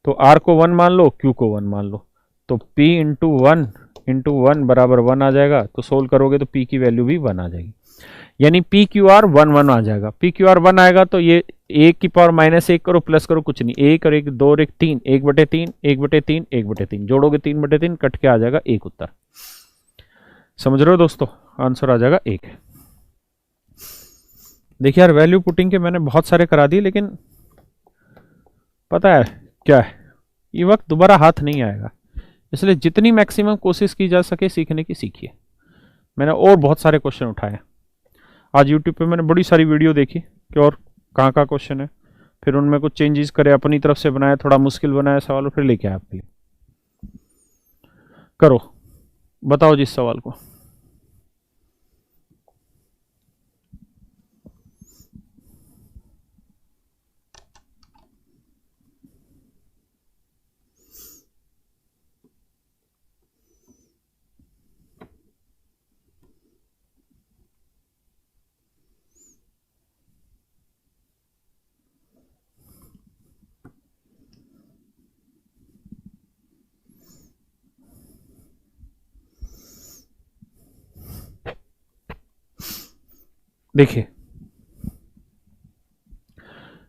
तो R को 1 मान लो, Q को 1 मान लो, तो P इंटू वन बराबर 1 आ जाएगा। तो सोल्व करोगे तो P की वैल्यू भी 1 आ जाएगी, यानी पी क्यू आर 1 आ जाएगा। पी क्यू आर 1 आएगा तो ये 1 की पावर -1 करो, प्लस करो, कुछ नहीं, 1 और 1 2 और 1 3, 1/3 1/3 1/3 जोड़ोगे 3/3, कट के आ जाएगा 1 उत्तर। समझ रहे हो दोस्तों, आंसर आ जाएगा 1। देखिए यार वैल्यू पुटिंग के मैंने बहुत सारे करा दिए, लेकिन पता है क्या है, ये वक्त दोबारा हाथ नहीं आएगा, इसलिए जितनी मैक्सिमम कोशिश की जा सके सीखने की सीखिए। मैंने और बहुत सारे क्वेश्चन उठाए, आज यूट्यूब पे मैंने बड़ी सारी वीडियो देखी कि और कहाँ का क्वेश्चन है, फिर उनमें कुछ चेंजेस करे, अपनी तरफ से बनाया, थोड़ा मुश्किल बनाया सवाल, फिर लेके आया आपके लिए। करो, बताओ जिस सवाल को। देखिए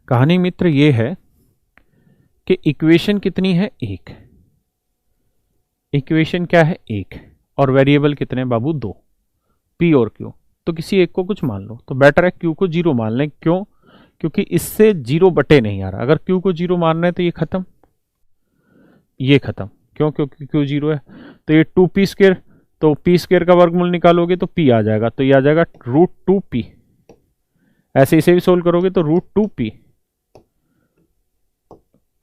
कहानी मित्र ये है कि इक्वेशन कितनी है, एक। इक्वेशन क्या है, एक, और वेरिएबल कितने हैं बाबू, दो, पी और क्यू। तो किसी एक को कुछ मान लो, तो बेटर है क्यू को जीरो मान लें। क्यों? क्योंकि इससे जीरो बटे नहीं आ रहा। अगर क्यू को जीरो मानना है तो ये खत्म, ये खत्म। क्यों? क्योंकि क्यू जीरो है। तो ये टू पी स्क्र, तो पी स्क्र का वर्गमूल निकालोगे तो पी आ जाएगा, तो ये आ जाएगा रूट टू पी। ऐसे इसे भी सोल्व करोगे तो रूट टू पी,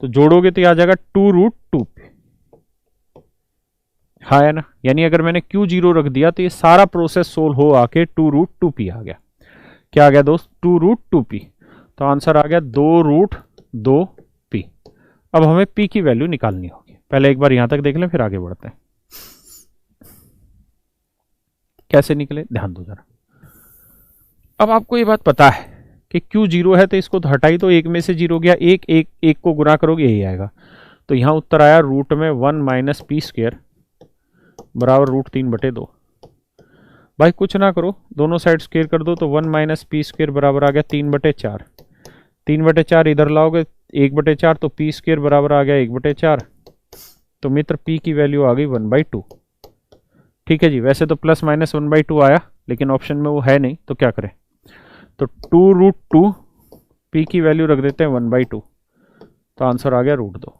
तो जोड़ोगे तो ये आ जाएगा टू रूट टू पी। हाँ है ना? यानी अगर मैंने क्यू जीरो रख दिया तो ये सारा प्रोसेस सोल्व हो आके टू रूट टू पी आ गया। क्या आ गया दोस्त? Two root two P. तो आंसर आ गया दो रूट दो पी। अब हमें पी की वैल्यू निकालनी होगी। पहले एक बार यहां तक देख लें, फिर आगे बढ़ते हैं। कैसे निकले ध्यान दो जरा। अब आपको ये बात पता है कि क्यू जीरो है, तो इसको तो हटाई, तो एक में से जीरो गया, एक एक एक को गुना करोगे यही आएगा। तो यहां उत्तर आया रूट में वन माइनस पी स्क्र बराबर रूट तीन बटे दो। भाई कुछ ना करो, दोनों साइड स्क्वायर कर दो, तो वन माइनस पी स्क्वायर बराबर आ गया तीन बटे चार। तीन बटे चार इधर लाओगे एक बटे चार, तो पी स्क्वायर बराबर आ गया एक बटे चार। तो मित्र पी की वैल्यू आ गई वन बाई टू। ठीक है जी। वैसे तो plus minus one by to आया, लेकिन ऑप्शन में वो है नहीं, तो क्या करें? तो टू रूट टू, पी की वैल्यू रख देते हैं वन बाई टू, तो आंसर आ गया रूट दो।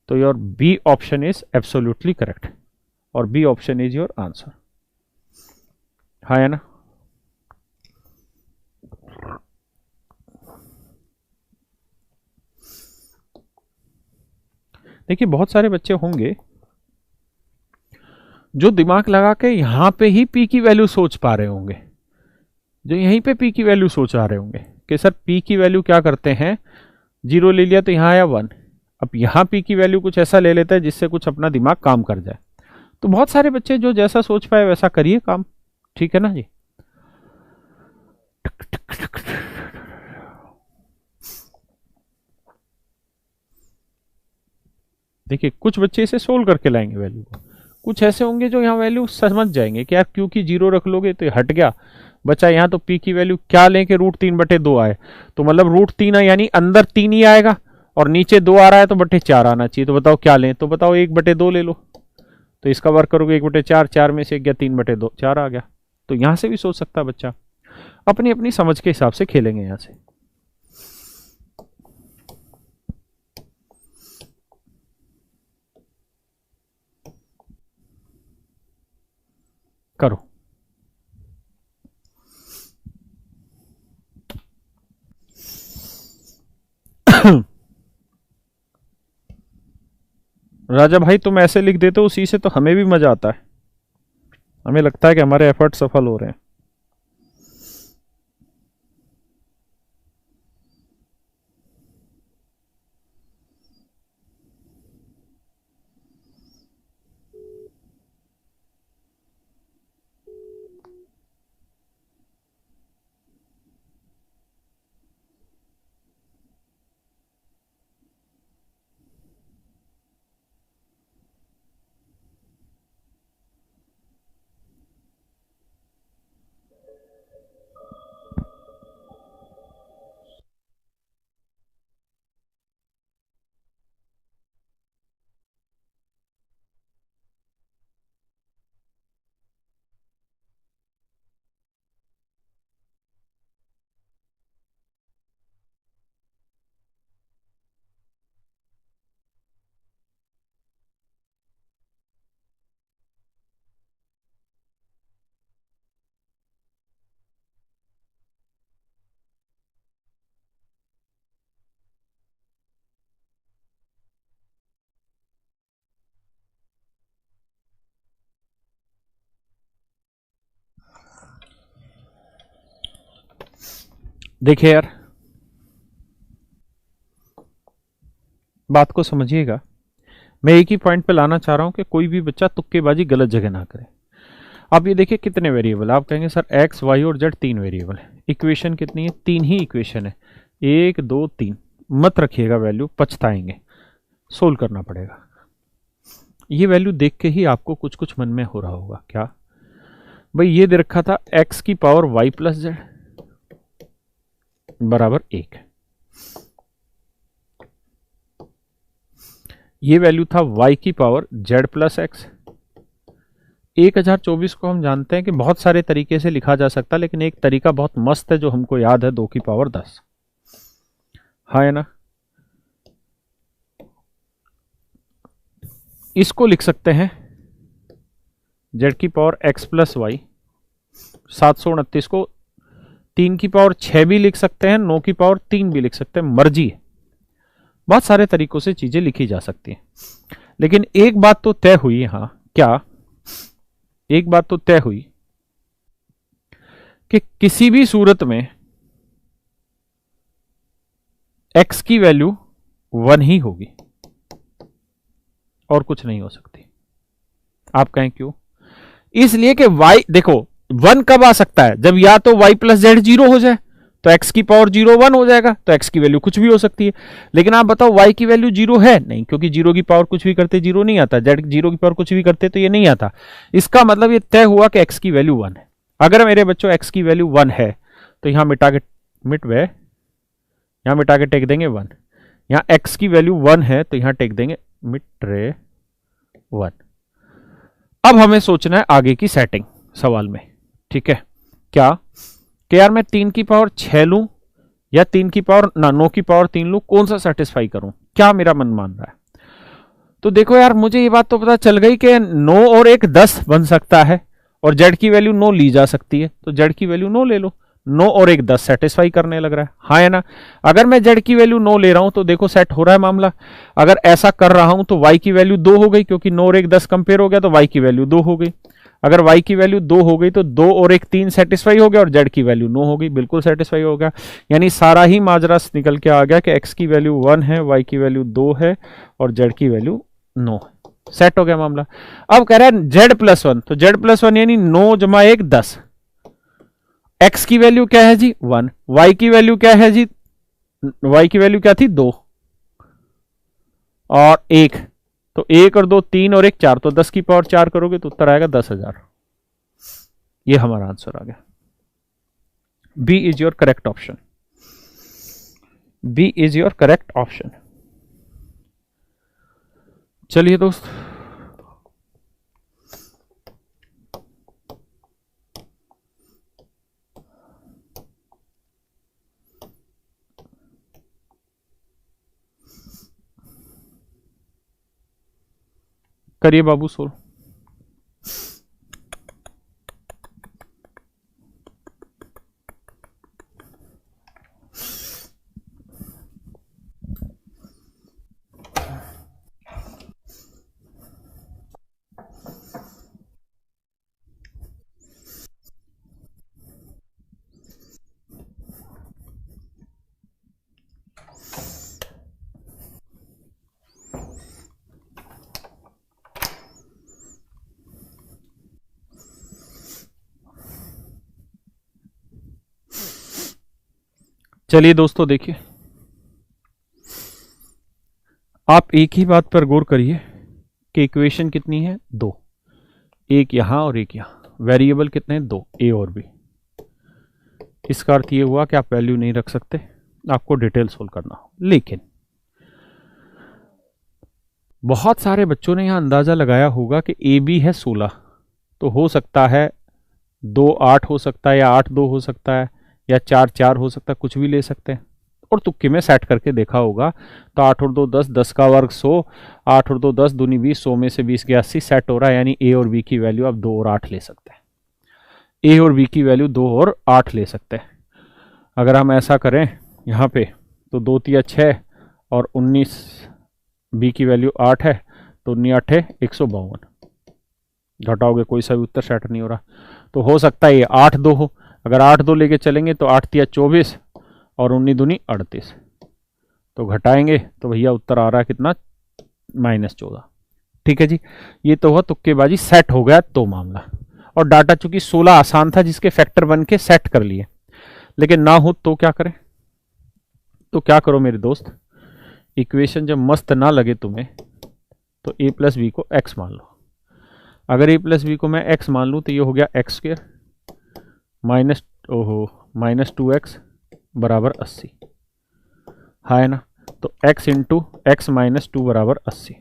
तो your B option is absolutely correct, और B option is your answer. हाँ है ना? देखिए बहुत सारे बच्चे होंगे जो दिमाग लगा के यहां पे ही पी की वैल्यू सोच पा रहे होंगे, जो यहीं पे पी की वैल्यू सोच आ रहे होंगे कि सर पी की वैल्यू क्या करते हैं, जीरो ले लिया तो यहां आया वन। अब यहां पी की वैल्यू कुछ ऐसा ले लेता है जिससे कुछ अपना दिमाग काम कर जाए। तो बहुत सारे बच्चे जो जैसा सोच पाए वैसा करिए काम। ठीक है ना जी? देखिए कुछ बच्चे इसे सोल्व करके लाएंगे वैल्यू को, कुछ ऐसे होंगे जो यहाँ वैल्यू समझ जाएंगे कि यार क्यू की जीरो रख लोगे तो हट गया बचा यहाँ, तो पी की वैल्यू क्या लें कि रूट तीन बटे दो आए। तो मतलब रूट तीन है यानी अंदर तीन ही आएगा, और नीचे दो आ रहा है तो बटे चार आना चाहिए। तो बताओ क्या लें? तो बताओ एक बटे दो ले लो। तो इसका वर्क करोगे एक बटे चार, चार में से गया तीन बटे दो, चार आ गया। तो यहां से भी सोच सकता है बच्चा, अपनी अपनी समझ के हिसाब से खेलेंगे यहां से। करो। राजा भाई तुम ऐसे लिख देते हो, उसी से तो हमें भी मजा आता है, हमें लगता है कि हमारे एफर्ट सफल हो रहे हैं। देखिए यार बात को समझिएगा, मैं एक ही पॉइंट पे लाना चाह रहा हूं कि कोई भी बच्चा तुक्केबाजी गलत जगह ना करे। आप ये देखिए कितने वेरिएबल, आप कहेंगे सर एक्स वाई और जेड तीन वेरिएबल है। इक्वेशन कितनी है? तीन ही इक्वेशन है, एक दो तीन। मत रखिएगा वैल्यू, पछताएंगे, सोल्व करना पड़ेगा। ये वैल्यू देख के ही आपको कुछ कुछ मन में हो रहा होगा, क्या भाई ये दे रखा था एक्स की पावर वाई प्लस जेड, बराबर 1। ये वैल्यू था y की पावर z प्लस एक्स। 1024 को हम जानते हैं कि बहुत सारे तरीके से लिखा जा सकता है, लेकिन एक तरीका बहुत मस्त है जो हमको याद है, 2 की पावर 10। हाँ है ना। इसको लिख सकते हैं z की पावर x प्लस वाई। 729 को 3 की पावर 6 भी लिख सकते हैं, 9 की पावर 3 भी लिख सकते हैं, मर्जी है। बहुत सारे तरीकों से चीजें लिखी जा सकती हैं, लेकिन एक बात तो तय हुई यहां। क्या? एक बात तो तय हुई कि किसी भी सूरत में x की वैल्यू 1 ही होगी और कुछ नहीं हो सकती। आप कहें क्यों? इसलिए कि y देखो 1 कब आ सकता है? जब या तो y प्लस जेड 0 हो जाए, तो x की पावर 0 1 हो जाएगा, तो x की वैल्यू कुछ भी हो सकती है। लेकिन आप बताओ y की वैल्यू 0 है नहीं, क्योंकि 0 की पावर कुछ भी करते 0 नहीं आता, z 0 की पावर कुछ भी करते तो ये नहीं आता। इसका मतलब ये तय हुआ कि x की वैल्यू 1 है। अगर मेरे बच्चों x की वैल्यू 1 है तो यहां मिटा के टेक देंगे 1। यहां x की वैल्यू 1 है तो यहां टेक देंगे मिट्रे 1। अब हमें सोचना है आगे की सेटिंग सवाल में, ठीक है? क्या कि यार मैं 3 की पावर 6 लूं या 3 की पावर 9 की पावर 3 लूं, कौन सा सेटिस्फाई करूं? क्या मेरा मन मान रहा है? तो देखो यार, मुझे ये बात तो पता चल गई कि 9 और 1 10 बन सकता है और z की वैल्यू 9 ली जा सकती है, तो z की वैल्यू 9 ले लो। 9 और 1 10 सेटिस्फाई करने लग रहा है, हाँ है ना। अगर मैं z की वैल्यू 9 ले रहा हूं तो देखो सेट हो रहा है मामला। अगर ऐसा कर रहा हूं तो y की वैल्यू 2 हो गई, क्योंकि 9 और 1 10 कंपेयर हो गया तो y की वैल्यू 2 हो गई। अगर y की वैल्यू 2 हो गई तो 2 और 1 3 सेटिस्फाई हो गया और z की वैल्यू 9 हो गई, बिल्कुल सेटिस्फाई हो गया। यानी सारा ही माजरा निकल के आ गया कि x की वैल्यू 1 है, y की वैल्यू 2 है और z की वैल्यू 9 है। सेट हो गया मामला। अब कह रहा है z प्लस 1, तो z प्लस 1 यानी 9 जमा 1 10। x की वैल्यू क्या है जी? 1। y की वैल्यू क्या है जी? y की वैल्यू क्या थी? 2 और 1, तो 1 और 2 3 और 1 4, तो 10 की पावर 4 करोगे तो उत्तर आएगा 10,000। ये हमारा आंसर आ गया। B is your correct option. B is your correct option. चलिए दोस्त, करिए बाबू सोल। चलिए दोस्तों, देखिए आप एक ही बात पर गौर करिए कि इक्वेशन कितनी है? 2। एक यहां और एक यहां। वेरिएबल कितने हैं? 2, ए और बी। इसका अर्थ ये हुआ कि आप वैल्यू नहीं रख सकते, आपको डिटेल सोल्व करना हो। लेकिन बहुत सारे बच्चों ने यहां अंदाजा लगाया होगा कि ए बी है 16, तो हो सकता है 2 8 हो सकता है, या 8 2 हो सकता है, या 4 4 हो सकता है, कुछ भी ले सकते हैं। और तुक्के में सेट करके देखा होगा तो 8 और 2 10, 10 का वर्ग 100, 8 और 2 10 दूनी 20, 100 में से 20 गया 80, सेट हो रहा है। यानी ए और बी की वैल्यू आप 2 और 8 ले सकते हैं। ए और बी की वैल्यू 2 और 8 ले सकते हैं। अगर हम ऐसा करें यहाँ पे तो 2 3 6 और 19, बी की वैल्यू 8 है तो 19 8 152। घटाओगे कोई सा भी उत्तर सेट नहीं हो रहा, तो हो सकता है ये 8 2 हो। अगर 8 2 लेके चलेंगे तो 8 3 24 और 19 दूनी 38, तो घटाएंगे तो भैया उत्तर आ रहा है कितना? -14। ठीक है जी, ये तो हुआ तुक्केबाजी, सेट हो गया तो मामला। और डाटा चूंकि 16 आसान था, जिसके फैक्टर बन के सेट कर लिए। लेकिन ना हो तो क्या करें? तो क्या करो मेरे दोस्त, इक्वेशन जब मस्त ना लगे तुम्हें तो a प्लस बी को x मान लो। अगर a प्लस बी को मैं x मान लूँ तो ये हो गया x स्क्वायर माइनस -2x बराबर 80, हाँ है ना। तो x इंटू एक्स माइनस 2 बराबर 80।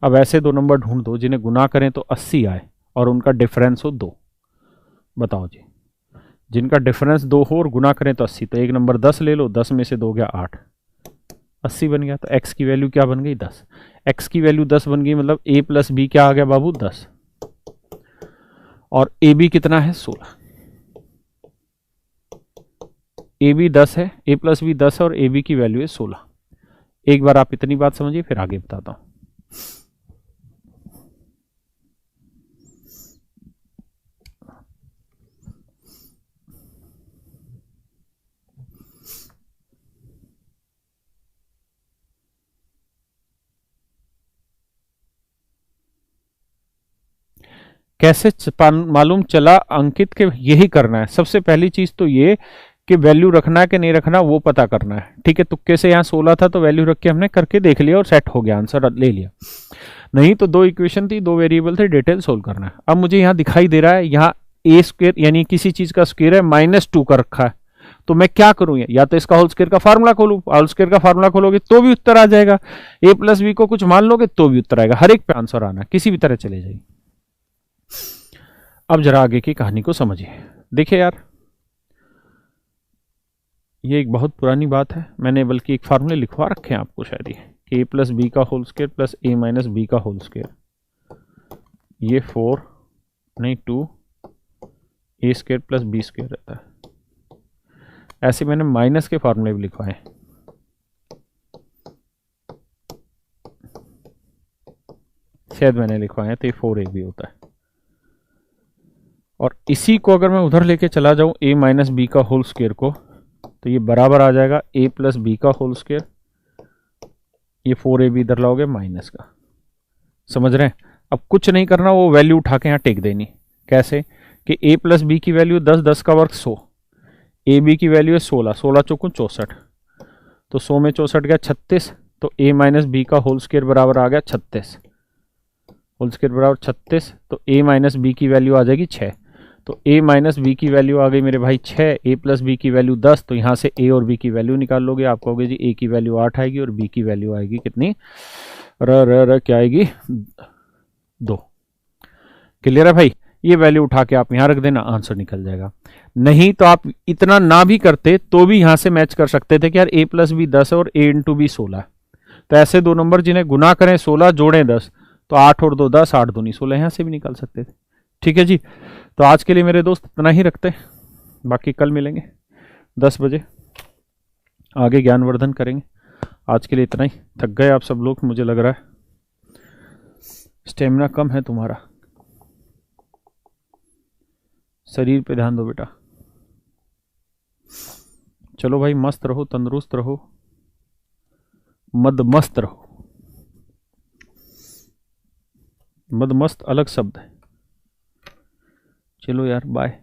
अब ऐसे दो नंबर ढूंढ दो जिन्हें गुना करें तो 80 आए और उनका डिफरेंस हो 2। बताओ जी, जिनका डिफरेंस 2 हो और गुना करें तो 80। तो एक नंबर 10 ले लो, 10 में से 2 गया 8, 80 बन गया। तो x की वैल्यू क्या बन गई 10। x की वैल्यू 10 बन गई, मतलब a प्लस बी क्या आ गया बाबू 10, और ए बी कितना है 16। ए बी 10 है, a प्लस बी 10 है और ए बी की वैल्यू है 16। एक बार आप इतनी बात समझिए, फिर आगे बताता हूं। कैसे मालूम चला अंकित के यही करना है। सबसे पहली चीज तो ये कि वैल्यू रखना है कि नहीं रखना वो पता करना है। ठीक है, तुक्के से यहाँ 16 था तो वैल्यू रख के हमने करके देख लिया और सेट हो गया, आंसर ले लिया। नहीं तो दो इक्वेशन थी, दो वेरिएबल थे, डिटेल सोल्व करना है। अब मुझे यहाँ दिखाई दे रहा है, यहाँ ए स्क्वेयर यानी किसी चीज का स्क्वेयर है -2 का रखा है, तो मैं क्या करूं, या तो इसका होल स्क्वायर का फार्मूला खोलूं। होल स्क्वायर का फार्मूला खोलोगे तो भी उत्तर आ जाएगा, ए प्लस बी को कुछ मान लोगे तो भी उत्तर आएगा। हर एक पे आंसर आना, किसी भी तरह चले जाइए। अब जरा आगे की कहानी को समझिए। देखिए यार, ये एक बहुत पुरानी बात है, मैंने बल्कि एक फार्मूले लिखवा रखे हैं आपको शायद, ये कि ए प्लस बी का होल स्क्वायर प्लस ए माइनस बी का होल स्क्वायर, ये 4 नहीं 2 ए स्क्वायर प्लस बी स्क्वायर रहता है। ऐसे मैंने माइनस के फार्मूले भी लिखवाए, शायद मैंने लिखवाए हैं, तो ये 4a भी होता है। और इसी को अगर मैं उधर लेके चला जाऊं a माइनस बी का होल स्क्वायर को, तो ये बराबर आ जाएगा a प्लस बी का होल स्क्वायर। ये 4a भी इधर लाओगे माइनस का, समझ रहे हैं। अब कुछ नहीं करना, वो वैल्यू उठा के यहाँ टेक देनी। कैसे कि a प्लस बी की वैल्यू 10, 10 का वर्ग 100, ए बी की वैल्यू है 16, 16 चौकूं 64, तो 100 में 64 गया 36, तो a माइनस बी का होल स्क्वायर बराबर आ गया 36, होल स्क्वायर बराबर 36, तो a माइनस बी की वैल्यू आ जाएगी 6। तो a माइनस बी की वैल्यू आ गई मेरे भाई 6, a प्लस बी की वैल्यू 10, तो यहाँ से a और b की वैल्यू निकाल लोगे। आप कहोगे जी a की वैल्यू 8 आएगी और b की वैल्यू आएगी कितनी, र क्या आएगी 2। क्लियर है भाई, ये वैल्यू उठा के आप यहाँ रख देना, आंसर निकल जाएगा। नहीं तो आप इतना ना भी करते तो भी यहाँ से मैच कर सकते थे कि यार a प्लस बी 10 है और a इंटू बी 16, तो ऐसे दो नंबर जिन्हें गुना करें 16 जोड़ें 10, तो 8 और 2 10, 8 दूनी 16, यहाँ से भी निकाल सकते थे। ठीक है जी, तो आज के लिए मेरे दोस्त इतना ही रखते हैं, बाकी कल मिलेंगे 10 बजे, आगे ज्ञानवर्धन करेंगे। आज के लिए इतना ही। थक गए आप सब लोग, मुझे लग रहा है स्टेमिना कम है तुम्हारा। शरीर पे ध्यान दो बेटा। चलो भाई, मस्त रहो, तंदुरुस्त रहो, मदमस्त रहो। मदमस्त अलग शब्द है। चलो यार, बाय।